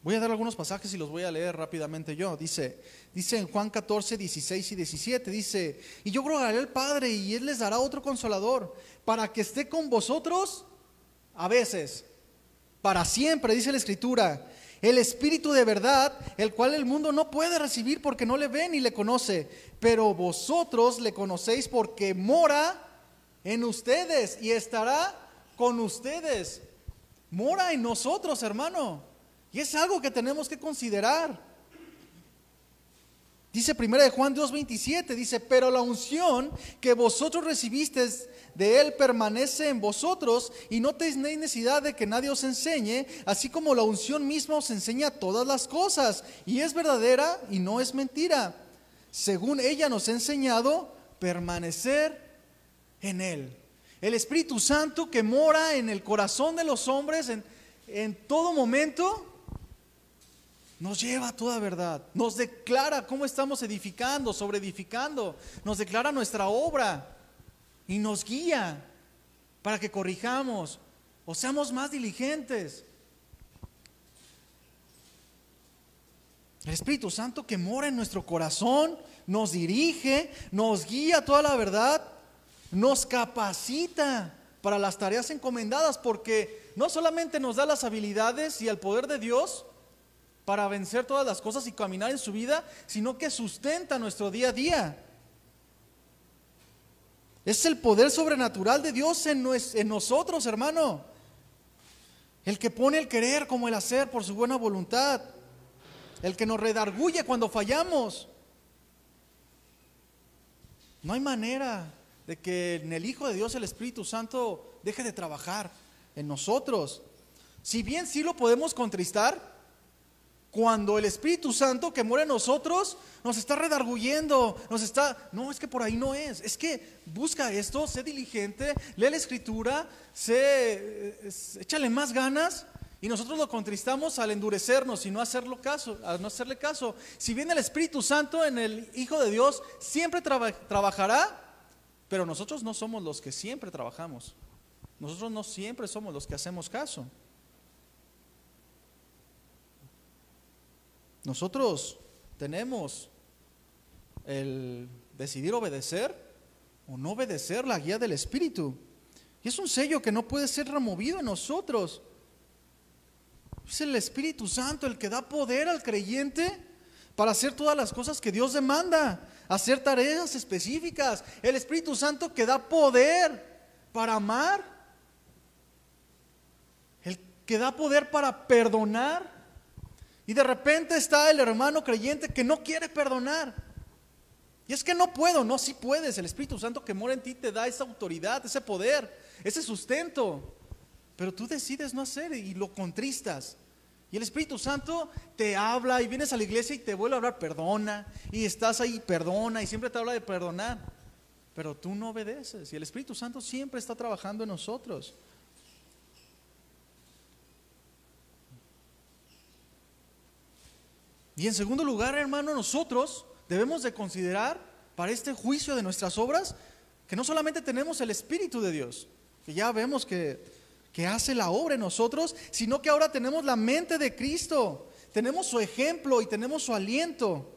Voy a dar algunos pasajes y los voy a leer rápidamente yo. Dice en Juan 14, 16 y 17, dice, y yo rogaré al Padre y Él les dará otro consolador para que esté con vosotros a veces, para siempre, dice la Escritura, el Espíritu de verdad, el cual el mundo no puede recibir porque no le ve ni le conoce, pero vosotros le conocéis porque mora en ustedes y estará con ustedes. Mora en nosotros, hermano. Y es algo que tenemos que considerar. Dice 1 Juan 2:27, dice, pero la unción que vosotros recibisteis de Él permanece en vosotros y no tenéis necesidad de que nadie os enseñe, así como la unción misma os enseña todas las cosas y es verdadera y no es mentira. Según ella nos ha enseñado, permanecer en Él. El Espíritu Santo que mora en el corazón de los hombres en todo momento, nos lleva a toda verdad, nos declara cómo estamos edificando, sobreedificando, nos declara nuestra obra y nos guía para que corrijamos o seamos más diligentes. El Espíritu Santo que mora en nuestro corazón nos dirige, nos guía a toda la verdad, nos capacita para las tareas encomendadas, porque no solamente nos da las habilidades y el poder de Dios para vencer todas las cosas y caminar en su vida, sino que sustenta nuestro día a día. Es el poder sobrenatural de Dios en nosotros, hermano. El que pone el querer como el hacer por su buena voluntad. El que nos redarguye cuando fallamos. No hay manera de que en el Hijo de Dios, el Espíritu Santo, deje de trabajar en nosotros. Si bien sí lo podemos contristar, cuando el Espíritu Santo que mora en nosotros nos está redarguyendo, no, es que por ahí no es que busca esto, sé diligente, lee la Escritura, échale más ganas, Y nosotros lo contristamos al endurecernos y no hacerle caso. Si viene el Espíritu Santo en el Hijo de Dios, siempre trabajará, pero nosotros no somos los que siempre trabajamos. Nosotros no siempre somos los que hacemos caso. Nosotros tenemos el decidir obedecer o no obedecer la guía del Espíritu. Y es un sello que no puede ser removido en nosotros. Es el Espíritu Santo el que da poder al creyente para hacer todas las cosas que Dios demanda, hacer tareas específicas. El Espíritu Santo que da poder para amar, el que da poder para perdonar. Y de repente está el hermano creyente que no quiere perdonar. Y es que no puedo, no, sí puedes. El Espíritu Santo que mora en ti te da esa autoridad, ese poder, ese sustento. Pero tú decides no hacer y lo contristas. Y el Espíritu Santo te habla y vienes a la iglesia y te vuelve a hablar, perdona. Y estás ahí, perdona, y siempre te habla de perdonar. Pero tú no obedeces. Y el Espíritu Santo siempre está trabajando en nosotros. Y en segundo lugar, hermano, nosotros debemos de considerar para este juicio de nuestras obras que no solamente tenemos el Espíritu de Dios, que ya vemos que hace la obra en nosotros, sino que ahora tenemos la mente de Cristo, tenemos su ejemplo y tenemos su aliento.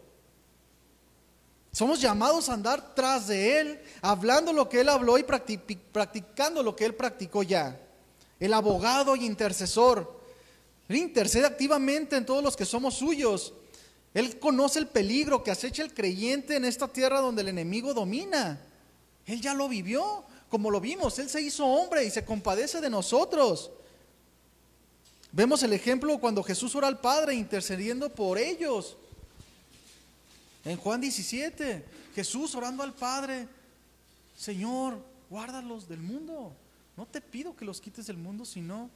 Somos llamados a andar tras de Él, hablando lo que Él habló y practicando lo que Él practicó ya. El abogado y intercesor, Él intercede activamente en todos los que somos suyos. Él conoce el peligro que acecha el creyente en esta tierra donde el enemigo domina. Él ya lo vivió, como lo vimos. Él se hizo hombre y se compadece de nosotros. Vemos el ejemplo cuando Jesús ora al Padre intercediendo por ellos. En Juan 17, Jesús orando al Padre: Señor, guárdalos del mundo. No te pido que los quites del mundo, sino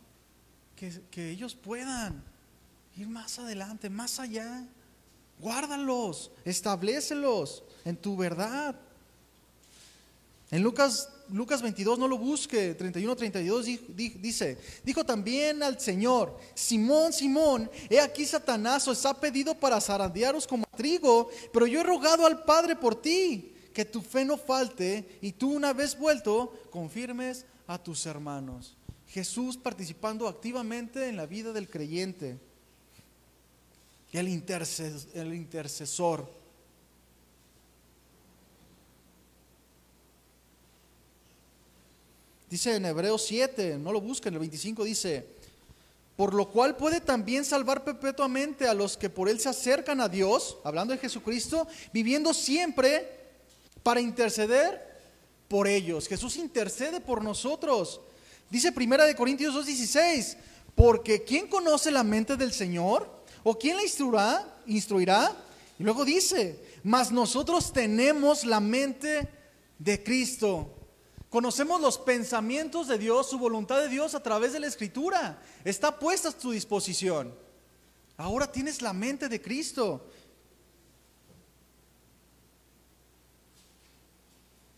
que ellos puedan ir más adelante, más allá. Guárdalos, establécelos en tu verdad. En Lucas 22, no lo busque, 31-32 dice: dijo también al Señor: Simón, Simón, he aquí Satanás os ha pedido para zarandearos como a trigo, pero yo he rogado al Padre por ti, que tu fe no falte, y tú, una vez vuelto, confirmes a tus hermanos. Jesús participando activamente en la vida del creyente. El intercesor. Dice en Hebreos 7, no lo busquen, el 25 dice: por lo cual puede también salvar perpetuamente a los que por Él se acercan a Dios, hablando de Jesucristo, viviendo siempre para interceder por ellos. Jesús intercede por nosotros. Dice 1 Corintios 2:16, porque ¿quién conoce la mente del Señor? ¿O quién la instruirá? Y luego dice: mas nosotros tenemos la mente de Cristo. Conocemos los pensamientos de Dios, su voluntad de Dios a través de la Escritura. Está puesta a tu disposición. Ahora tienes la mente de Cristo.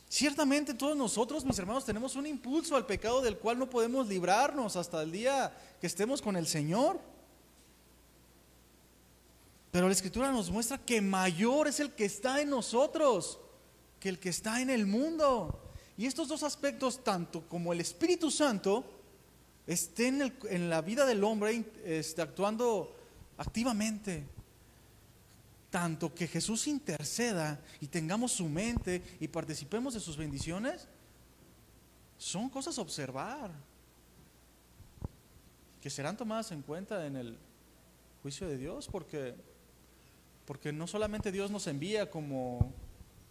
Ciertamente todos nosotros, mis hermanos, tenemos un impulso al pecado del cual no podemos librarnos hasta el día que estemos con el Señor. Pero la Escritura nos muestra que mayor es el que está en nosotros que el que está en el mundo. Y estos dos aspectos, tanto como el Espíritu Santo, estén en la vida del hombre actuando activamente. Tanto que Jesús interceda y tengamos su mente y participemos de sus bendiciones, son cosas a observar, que serán tomadas en cuenta en el juicio de Dios, porque no solamente Dios nos envía como,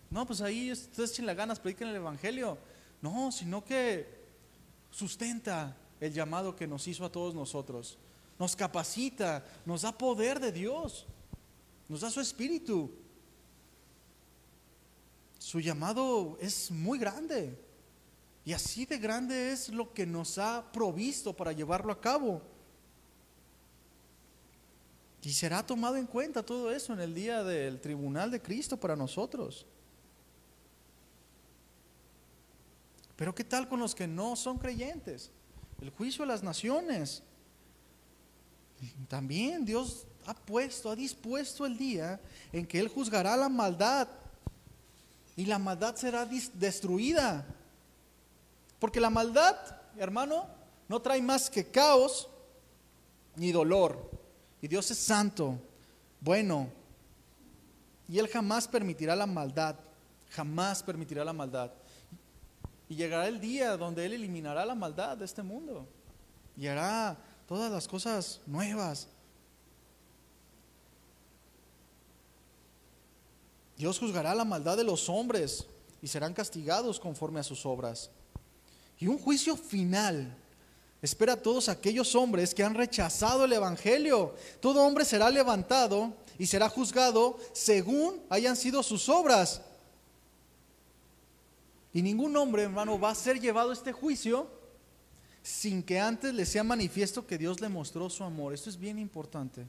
no, pues ahí ustedes echen las ganas, prediquen el Evangelio. No, sino que sustenta el llamado que nos hizo a todos nosotros. Nos capacita, nos da poder de Dios, nos da su Espíritu. Su llamado es muy grande, y así de grande es lo que nos ha provisto para llevarlo a cabo. Y será tomado en cuenta todo eso en el día del tribunal de Cristo para nosotros. Pero ¿qué tal con los que no son creyentes? El juicio de las naciones. También Dios ha dispuesto el día en que Él juzgará la maldad y la maldad será destruida. Porque la maldad, hermano, no trae más que caos ni dolor. Y Dios es santo, bueno, y Él jamás permitirá la maldad, jamás permitirá la maldad. Y llegará el día donde Él eliminará la maldad de este mundo y hará todas las cosas nuevas. Dios juzgará la maldad de los hombres y serán castigados conforme a sus obras. Y un juicio final espera a todos aquellos hombres que han rechazado el Evangelio. Todo hombre será levantado y será juzgado según hayan sido sus obras. Y ningún hombre, hermano, va a ser llevado a este juicio sin que antes le sea manifiesto que Dios le mostró su amor. Esto es bien importante.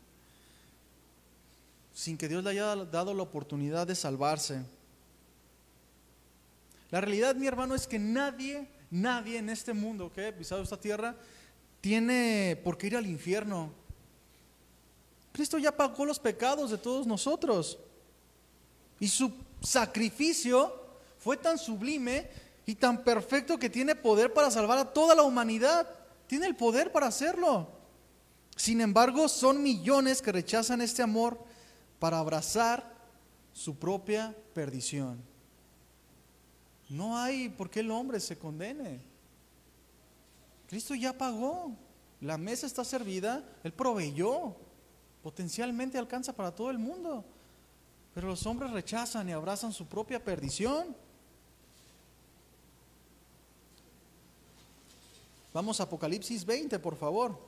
Sin que Dios le haya dado la oportunidad de salvarse. La realidad, mi hermano, es que nadie en este mundo que ha pisado esta tierra tiene por qué ir al infierno. Cristo ya pagó los pecados de todos nosotros. Y su sacrificio fue tan sublime y tan perfecto que tiene poder para salvar a toda la humanidad. Tiene el poder para hacerlo. Sin embargo, son millones que rechazan este amor para abrazar su propia perdición. No hay por qué el hombre se condene. Cristo ya pagó. La mesa está servida. Él proveyó. Potencialmente alcanza para todo el mundo. Pero los hombres rechazan y abrazan su propia perdición. Vamos a Apocalipsis 20, por favor.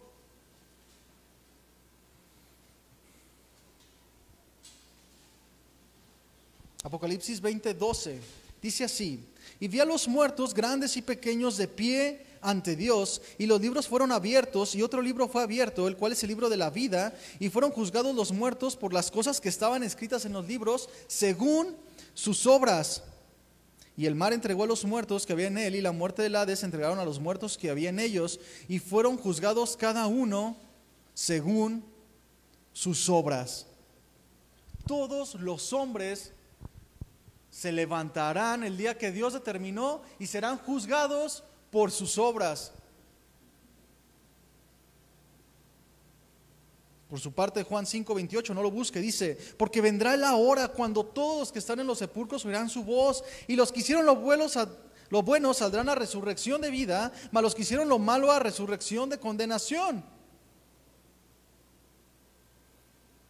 Apocalipsis 20:12 dice así: y vi a los muertos grandes y pequeños de pie ante Dios, y los libros fueron abiertos, y otro libro fue abierto, el cual es el libro de la vida, y fueron juzgados los muertos por las cosas que estaban escritas en los libros según sus obras. Y el mar entregó a los muertos que había en él, y la muerte del Hades entregaron a los muertos que había en ellos, y fueron juzgados cada uno según sus obras. Todos los hombres se levantarán el día que Dios determinó y serán juzgados por sus obras. Por su parte, Juan 5:28, no lo busque, dice: porque vendrá la hora cuando todos los que están en los sepulcros oirán su voz, y los que hicieron lo bueno saldrán a resurrección de vida, mas los que hicieron lo malo a resurrección de condenación.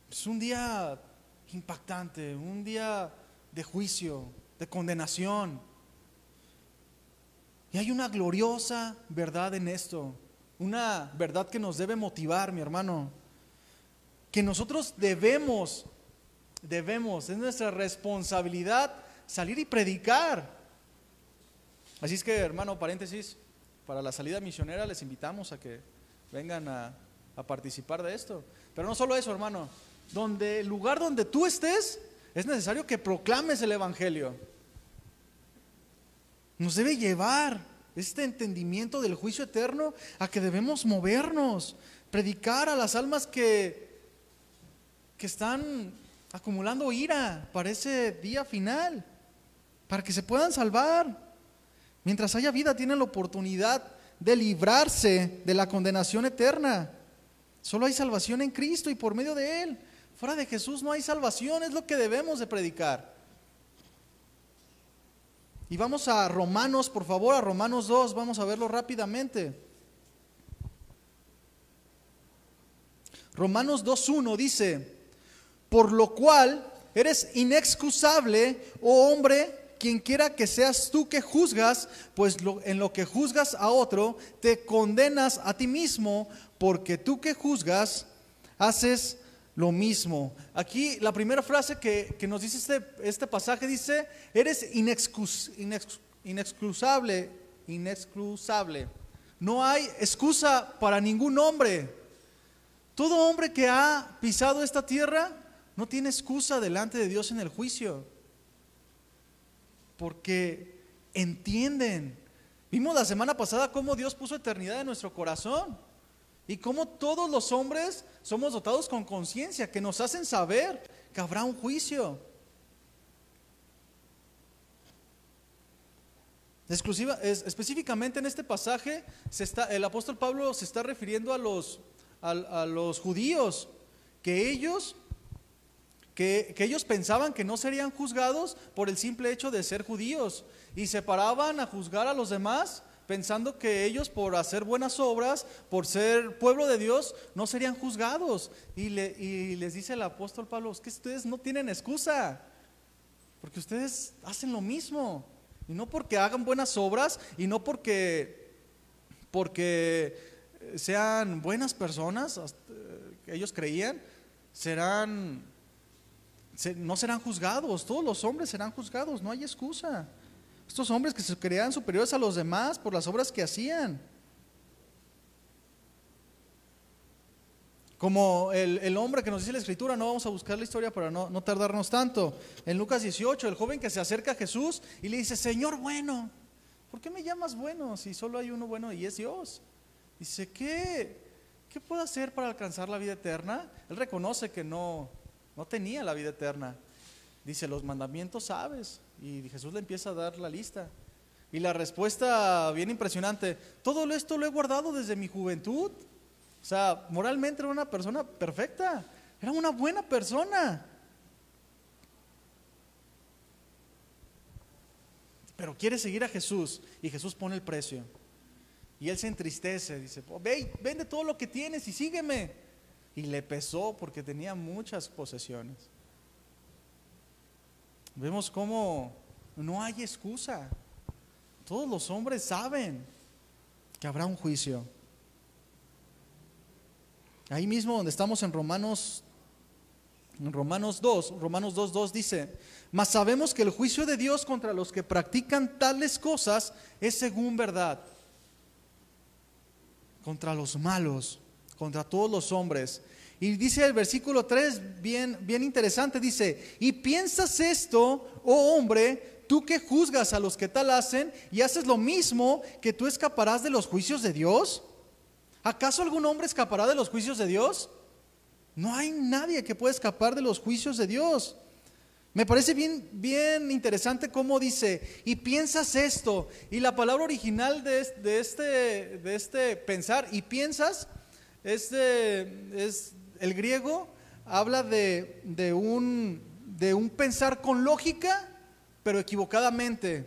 Es un día impactante, un día de juicio, de condenación. Y hay una gloriosa verdad en esto, una verdad que nos debe motivar, mi hermano, que nosotros debemos, es nuestra responsabilidad salir y predicar. Así es que, hermano, paréntesis, para la salida misionera les invitamos a que vengan a participar de esto. Pero no solo eso, hermano, el lugar donde tú estés, es necesario que proclames el Evangelio. Nos debe llevar este entendimiento del juicio eterno a que debemos movernos, predicar a las almas que están acumulando ira para ese día final, para que se puedan salvar. Mientras haya vida, tienen la oportunidad de librarse de la condenación eterna. Solo hay salvación en Cristo y por medio de Él. Fuera de Jesús no hay salvación, es lo que debemos de predicar. Y vamos a Romanos, por favor, a Romanos 2, vamos a verlo rápidamente. Romanos 2:1 dice: por lo cual eres inexcusable, oh hombre, quien quiera que seas tú que juzgas, pues en lo que juzgas a otro, te condenas a ti mismo, porque tú que juzgas, haces lo mismo. Aquí la primera frase que nos dice este pasaje dice: eres inexcusable. No hay excusa para ningún hombre. Todo hombre que ha pisado esta tierra no tiene excusa delante de Dios en el juicio, porque entienden. Vimos la semana pasada cómo Dios puso eternidad en nuestro corazón Y cómo todos los hombres somos dotados con conciencia, que nos hacen saber que habrá un juicio. Específicamente en este pasaje el apóstol Pablo se está refiriendo a los judíos, que ellos pensaban que no serían juzgados por el simple hecho de ser judíos, y se paraban a juzgar a los demás pensando que ellos, por hacer buenas obras, por ser pueblo de Dios, no serían juzgados. Y les dice el apóstol Pablo: es que ustedes no tienen excusa, porque ustedes hacen lo mismo. Y no porque hagan buenas obras, y no porque sean buenas personas, ellos creían, no serán juzgados. Todos los hombres serán juzgados, no hay excusa. Estos hombres que se creían superiores a los demás por las obras que hacían. Como el hombre que nos dice la Escritura, no vamos a buscar la historia para no tardarnos tanto. En Lucas 18, el joven que se acerca a Jesús y le dice: Señor bueno, ¿por qué me llamas bueno si solo hay uno bueno y es Dios? Dice: ¿qué puedo hacer para alcanzar la vida eterna? Él reconoce que no tenía la vida eterna. Dice: los mandamientos sabes. Y Jesús le empieza a dar la lista. Y la respuesta bien impresionante: todo esto lo he guardado desde mi juventud. O sea, moralmente era una persona perfecta, era una buena persona. Pero quiere seguir a Jesús, y Jesús pone el precio. Y él se entristece, dice: ve, vende todo lo que tienes y sígueme. Y le pesó porque tenía muchas posesiones. Vemos cómo no hay excusa. Todos los hombres saben que habrá un juicio. Ahí mismo donde estamos en Romanos 2:2 dice: mas sabemos que el juicio de Dios contra los que practican tales cosas es según verdad. Contra los malos, contra todos los hombres. Y dice el versículo 3, bien interesante, dice: y piensas esto, oh hombre, tú que juzgas a los que tal hacen y haces lo mismo, que tú escaparás de los juicios de Dios. ¿Acaso algún hombre escapará de los juicios de Dios? No hay nadie que pueda escapar de los juicios de Dios. Me parece bien interesante cómo dice: y piensas esto. Y la palabra original de este pensar y piensas es el griego, habla de un pensar con lógica, pero equivocadamente.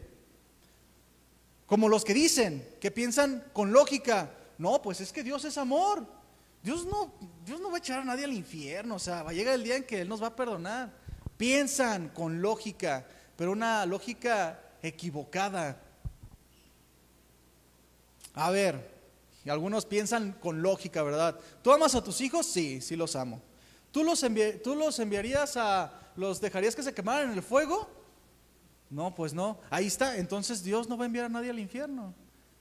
Como los que dicen que piensan con lógica: no, pues es que Dios es amor. Dios no va a echar a nadie al infierno. O sea, va a llegar el día en que Él nos va a perdonar. Piensan con lógica, pero una lógica equivocada. A ver, algunos piensan con lógica, ¿verdad? ¿Tú amas a tus hijos? Sí los amo. ¿Tú los enviarías los dejarías que se quemaran en el fuego? No, pues no. Ahí está. Entonces Dios no va a enviar a nadie al infierno.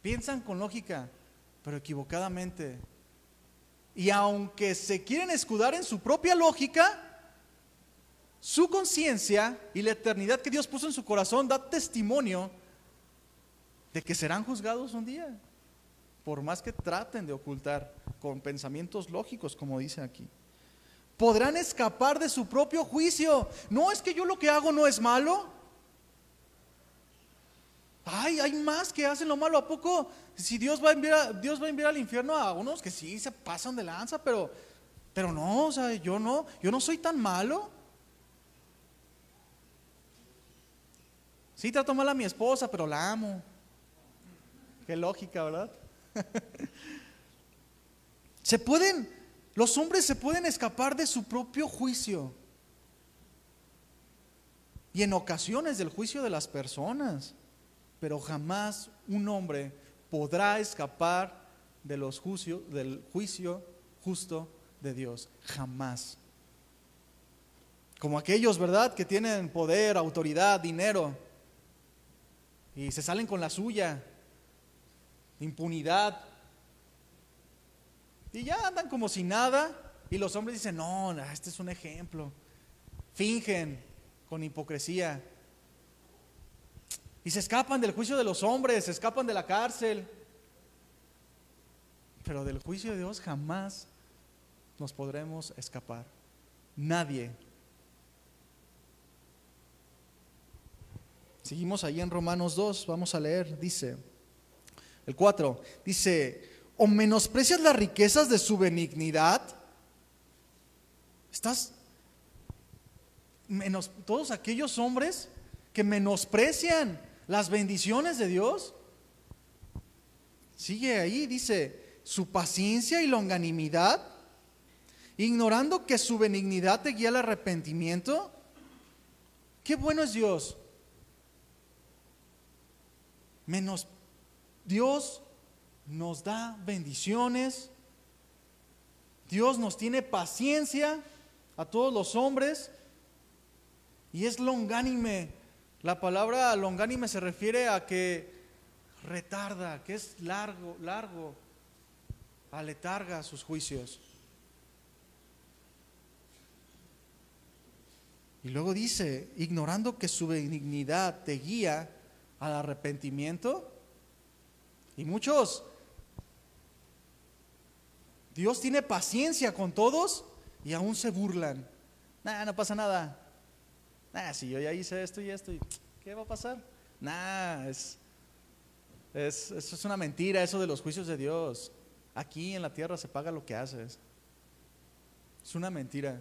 Piensan con lógica, pero equivocadamente. Y aunque se quieren escudar en su propia lógica, su conciencia y la eternidad que Dios puso en su corazón da testimonio de que serán juzgados un día, por más que traten de ocultar con pensamientos lógicos, como dice aquí. Podrán escapar de su propio juicio. No, es que yo lo que hago no es malo. Ay, hay más que hacen lo malo. ¿A poco si Dios va a enviar al infierno a unos que sí se pasan de lanza, pero no, o sea, yo no soy tan malo? Sí, trato mal a mi esposa, pero la amo. Qué lógica, ¿verdad? Los hombres se pueden escapar de su propio juicio, y en ocasiones del juicio de las personas, pero jamás un hombre podrá escapar del juicio justo de Dios. Jamás. Como aquellos, ¿verdad?, que tienen poder, autoridad, dinero, y se salen con la suya, impunidad, y ya andan como si nada, y los hombres dicen: no, este es un ejemplo. Fingen con hipocresía y se escapan del juicio de los hombres, se escapan de la cárcel. Pero del juicio de Dios jamás nos podremos escapar. Nadie. Seguimos ahí en Romanos 2, vamos a leer, dice, el 4, dice, ¿o menosprecias las riquezas de su benignidad? Todos aquellos hombres que menosprecian las bendiciones de Dios. Sigue ahí, dice, su paciencia y longanimidad, ignorando que su benignidad te guía al arrepentimiento. Qué bueno es Dios. Dios nos da bendiciones. Dios nos tiene paciencia a todos los hombres y es longánime. La palabra longánime se refiere a que retarda, que es largo, aletarga sus juicios. Y luego dice, ignorando que su benignidad te guía al arrepentimiento. Y muchos, Dios tiene paciencia con todos y aún se burlan. No pasa nada. Si yo ya hice esto y esto, ¿qué va a pasar? Eso es una mentira, eso de los juicios de Dios. Aquí en la tierra se paga lo que haces. Es una mentira.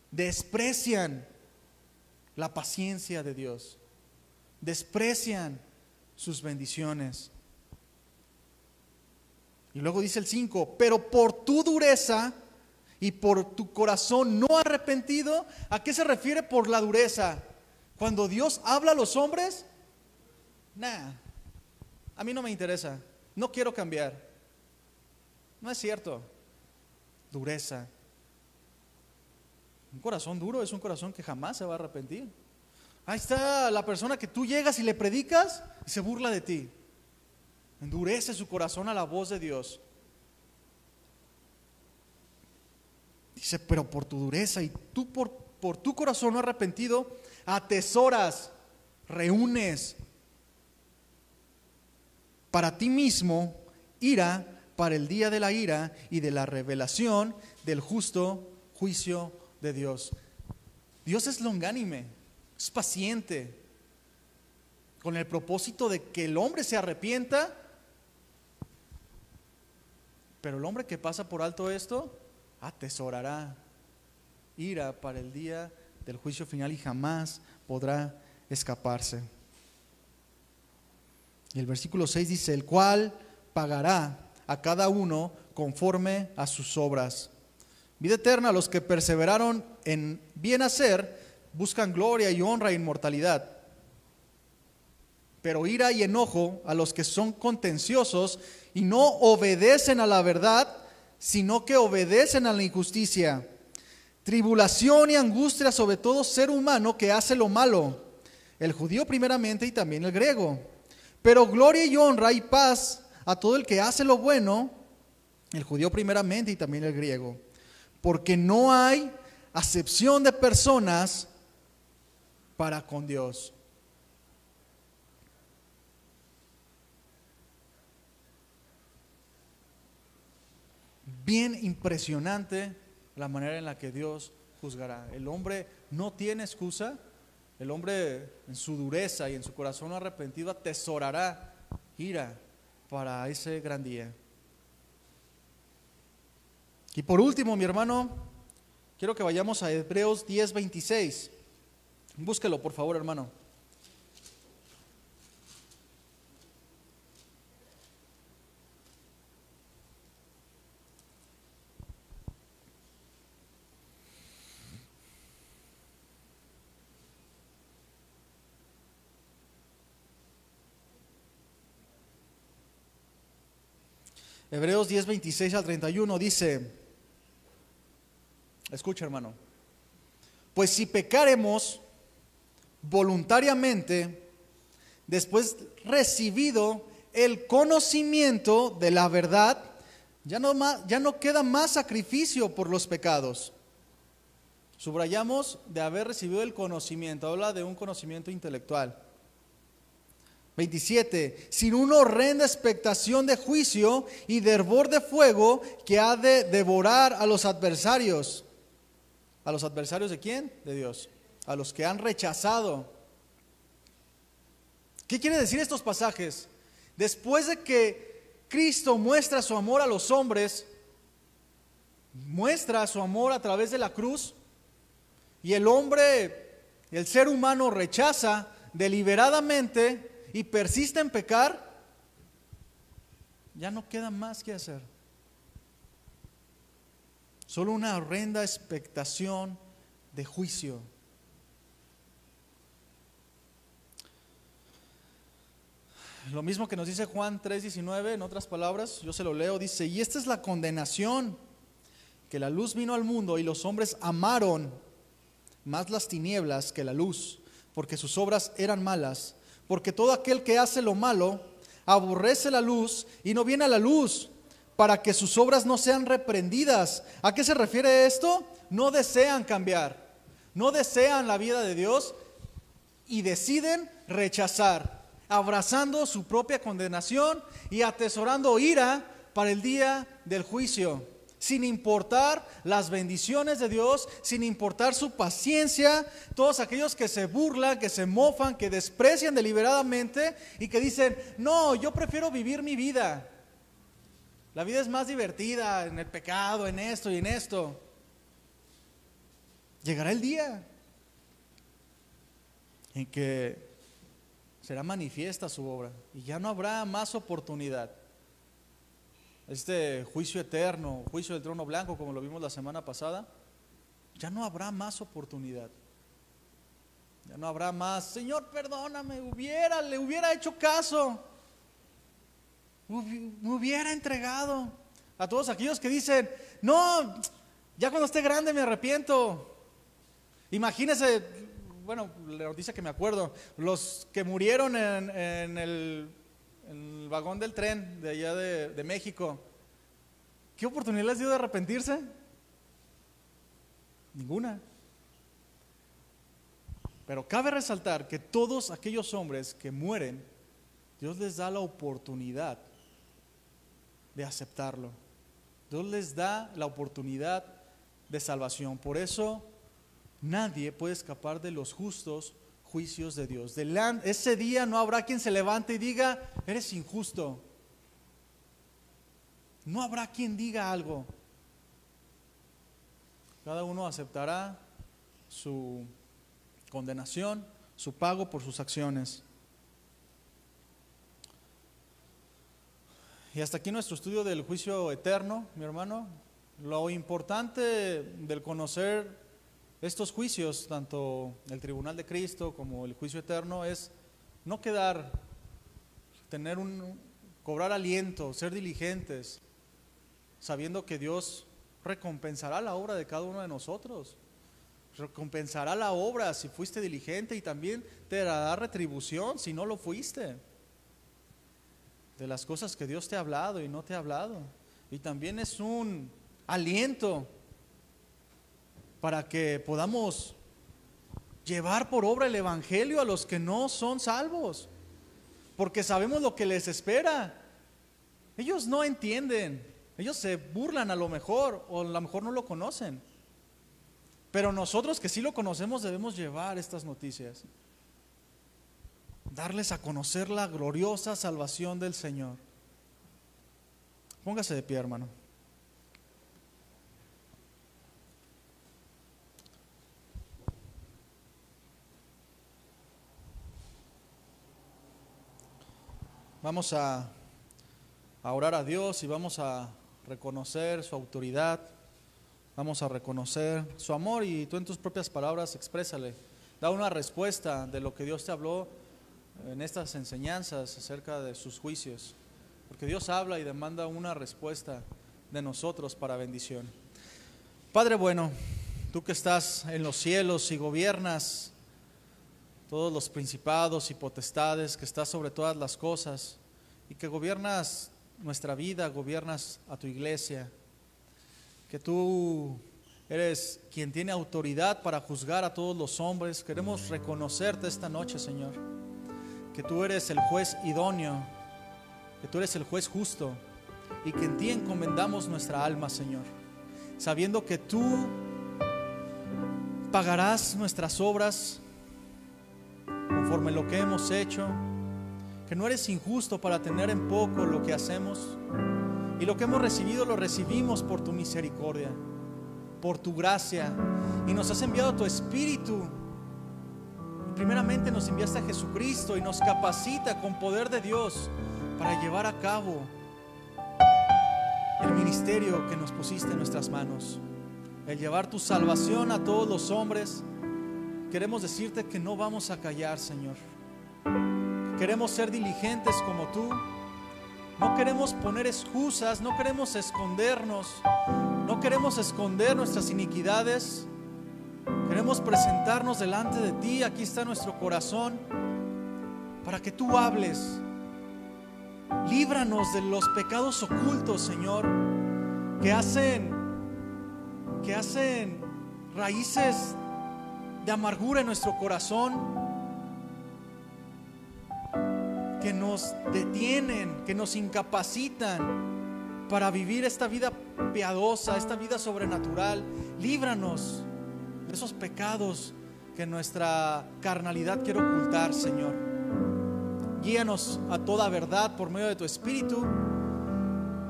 Desprecian la paciencia de Dios. Desprecian sus bendiciones. Y luego dice el 5, pero por tu dureza y por tu corazón no arrepentido. ¿A qué se refiere por la dureza? Cuando Dios habla a los hombres, a mí no me interesa, no quiero cambiar. No es cierto. Dureza. Un corazón duro es un corazón que jamás se va a arrepentir. Ahí está la persona que tú llegas y le predicas y se burla de ti. Endurece su corazón a la voz de Dios. Dice, pero por tu dureza y tú por tu corazón no arrepentido, atesoras, reúnes para ti mismo ira para el día de la ira y de la revelación del justo juicio de Dios. Dios es longánime, es paciente, con el propósito de que el hombre se arrepienta. Pero el hombre que pasa por alto esto, atesorará ira para el día del juicio final y jamás podrá escaparse. Y el versículo 6 dice, el cual pagará a cada uno conforme a sus obras. Vida eterna a los que perseveraron en bien hacer, buscan gloria y honra e inmortalidad. Pero ira y enojo a los que son contenciosos y no obedecen a la verdad, sino que obedecen a la injusticia. Tribulación y angustia sobre todo ser humano que hace lo malo, el judío primeramente y también el griego. Pero gloria y honra y paz a todo el que hace lo bueno, el judío primeramente y también el griego. Porque no hay acepción de personas para con Dios. Bien impresionante la manera en la que Dios juzgará. El hombre no tiene excusa. El hombre en su dureza y en su corazón arrepentido atesorará ira para ese gran día. Y por último, mi hermano, quiero que vayamos a Hebreos 10:26. Búsquelo, por favor, hermano. Hebreos 10:26 al 31 dice, escucha, hermano, pues si pecaremos voluntariamente, después recibido el conocimiento de la verdad, ya no queda más sacrificio por los pecados. Subrayamos de haber recibido el conocimiento, habla de un conocimiento intelectual. 27. Sin una horrenda expectación de juicio y de hervor de fuego que ha de devorar a los adversarios. ¿A los adversarios de quién? De Dios. A los que han rechazado. ¿Qué quiere decir estos pasajes? Después de que Cristo muestra su amor a los hombres, muestra su amor a través de la cruz, y el hombre, el ser humano rechaza deliberadamente y persiste en pecar, ya no queda más que hacer. Solo una horrenda expectación de juicio. Lo mismo que nos dice Juan 3:19, en otras palabras, yo se lo leo, dice: y esta es la condenación, que la luz vino al mundo y los hombres amaron más las tinieblas que la luz, porque sus obras eran malas. Porque todo aquel que hace lo malo aborrece la luz y no viene a la luz, para que sus obras no sean reprendidas. ¿A qué se refiere esto? No desean cambiar, no desean la vida de Dios y deciden rechazar, abrazando su propia condenación y atesorando ira para el día del juicio, sin importar las bendiciones de Dios, sin importar su paciencia. Todos aquellos que se burlan, que se mofan, que desprecian deliberadamente y que dicen: no, yo prefiero vivir mi vida. La vida es más divertida en el pecado, en esto y en esto. Llegará el día en que será manifiesta su obra y ya no habrá más oportunidad. Este juicio eterno, juicio del trono blanco, como lo vimos la semana pasada, ya no habrá más oportunidad. Ya no habrá más: Señor, perdóname, le hubiera hecho caso, me hubiera entregado. A todos aquellos que dicen: no, ya cuando esté grande me arrepiento. Imagínense, bueno, la noticia que me acuerdo, los que murieron en el vagón del tren de allá de México, ¿qué oportunidad les dio de arrepentirse? Ninguna. Pero cabe resaltar que todos aquellos hombres que mueren, Dios les da la oportunidad de aceptarlo. Dios les da la oportunidad de salvación. Por eso nadie puede escapar de los justos juicios de Dios. Ese día no habrá quien se levante y diga: eres injusto. No habrá quien diga algo. Cada uno aceptará su condenación, su pago por sus acciones. Y hasta aquí nuestro estudio del juicio eterno, mi hermano. Lo importante del conocer estos juicios, tanto el tribunal de Cristo como el juicio eterno, es no cobrar aliento, ser diligentes, sabiendo que Dios recompensará la obra de cada uno de nosotros. Recompensará la obra si fuiste diligente, y también te dará retribución si no lo fuiste, de las cosas que Dios te ha hablado y no te ha hablado. Y también es un aliento para que podamos llevar por obra el evangelio a los que no son salvos, porque sabemos lo que les espera. Ellos no entienden, ellos se burlan a lo mejor, o a lo mejor no lo conocen, pero nosotros que sí lo conocemos debemos llevar estas noticias, darles a conocer la gloriosa salvación del Señor. Póngase de pie, hermano. Vamos a orar a Dios y vamos a reconocer su autoridad, vamos a reconocer su amor, y tú en tus propias palabras exprésale, da una respuesta de lo que Dios te habló en estas enseñanzas acerca de sus juicios, porque Dios habla y demanda una respuesta de nosotros para bendición. Padre bueno, tú que estás en los cielos y gobiernas todos los principados y potestades, que estás sobre todas las cosas y que gobiernas nuestra vida, gobiernas a tu iglesia, que tú eres quien tiene autoridad para juzgar a todos los hombres. Queremos reconocerte esta noche, Señor. que tú eres el juez idóneo, que tú eres el juez justo, y que en ti encomendamos nuestra alma, Señor, sabiendo que tú pagarás nuestras obras conforme lo que hemos hecho, que no eres injusto para tener en poco lo que hacemos, y lo que hemos recibido lo recibimos por tu misericordia, por tu gracia, y nos has enviado tu Espíritu. Primeramente nos enviaste a Jesucristo y nos capacita con poder de Dios para llevar a cabo el ministerio que nos pusiste en nuestras manos, el llevar tu salvación a todos los hombres. Queremos decirte que no vamos a callar, Señor. Queremos ser diligentes como tú. No queremos poner excusas, no queremos escondernos, no queremos esconder nuestras iniquidades. Queremos presentarnos delante de ti. Aquí está nuestro corazón para que tú hables. Líbranos de los pecados ocultos, Señor, que hacen raíces de amargura en nuestro corazón, que nos detienen, que nos incapacitan para vivir esta vida piadosa, esta vida sobrenatural. Líbranos de esos pecados que nuestra carnalidad quiere ocultar, Señor. Guíanos a toda verdad por medio de tu Espíritu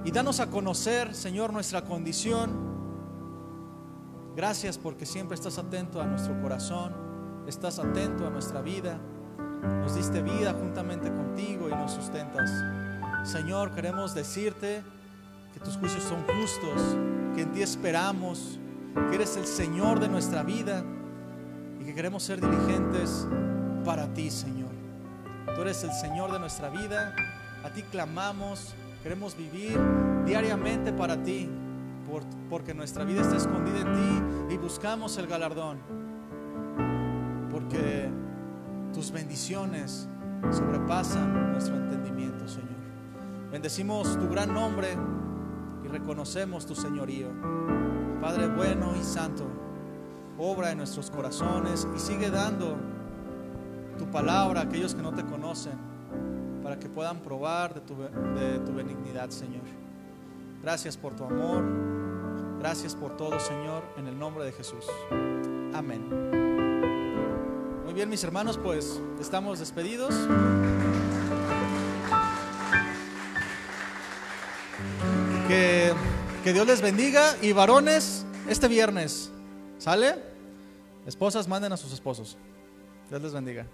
y danos a conocer, Señor, nuestra condición. Gracias porque siempre estás atento a nuestro corazón, estás atento a nuestra vida. Nos diste vida juntamente contigo y nos sustentas. Señor, queremos decirte que tus juicios son justos, que en ti esperamos, que eres el Señor de nuestra vida y que queremos ser diligentes para ti, Señor. Tú eres el Señor de nuestra vida, a ti clamamos, queremos vivir diariamente para ti, porque nuestra vida está escondida en ti y buscamos el galardón, porque tus bendiciones sobrepasan nuestro entendimiento, Señor. Bendecimos tu gran nombre y reconocemos tu señorío. Padre bueno y santo, obra en nuestros corazones y sigue dando tu palabra a aquellos que no te conocen, para que puedan probar de tu benignidad, Señor. Gracias por tu amor, gracias por todo, Señor, en el nombre de Jesús. Amén. Muy bien, mis hermanos, pues estamos despedidos. Que Dios les bendiga. Y varones, este viernes, ¿sale? Esposas, manden a sus esposos. Dios les bendiga.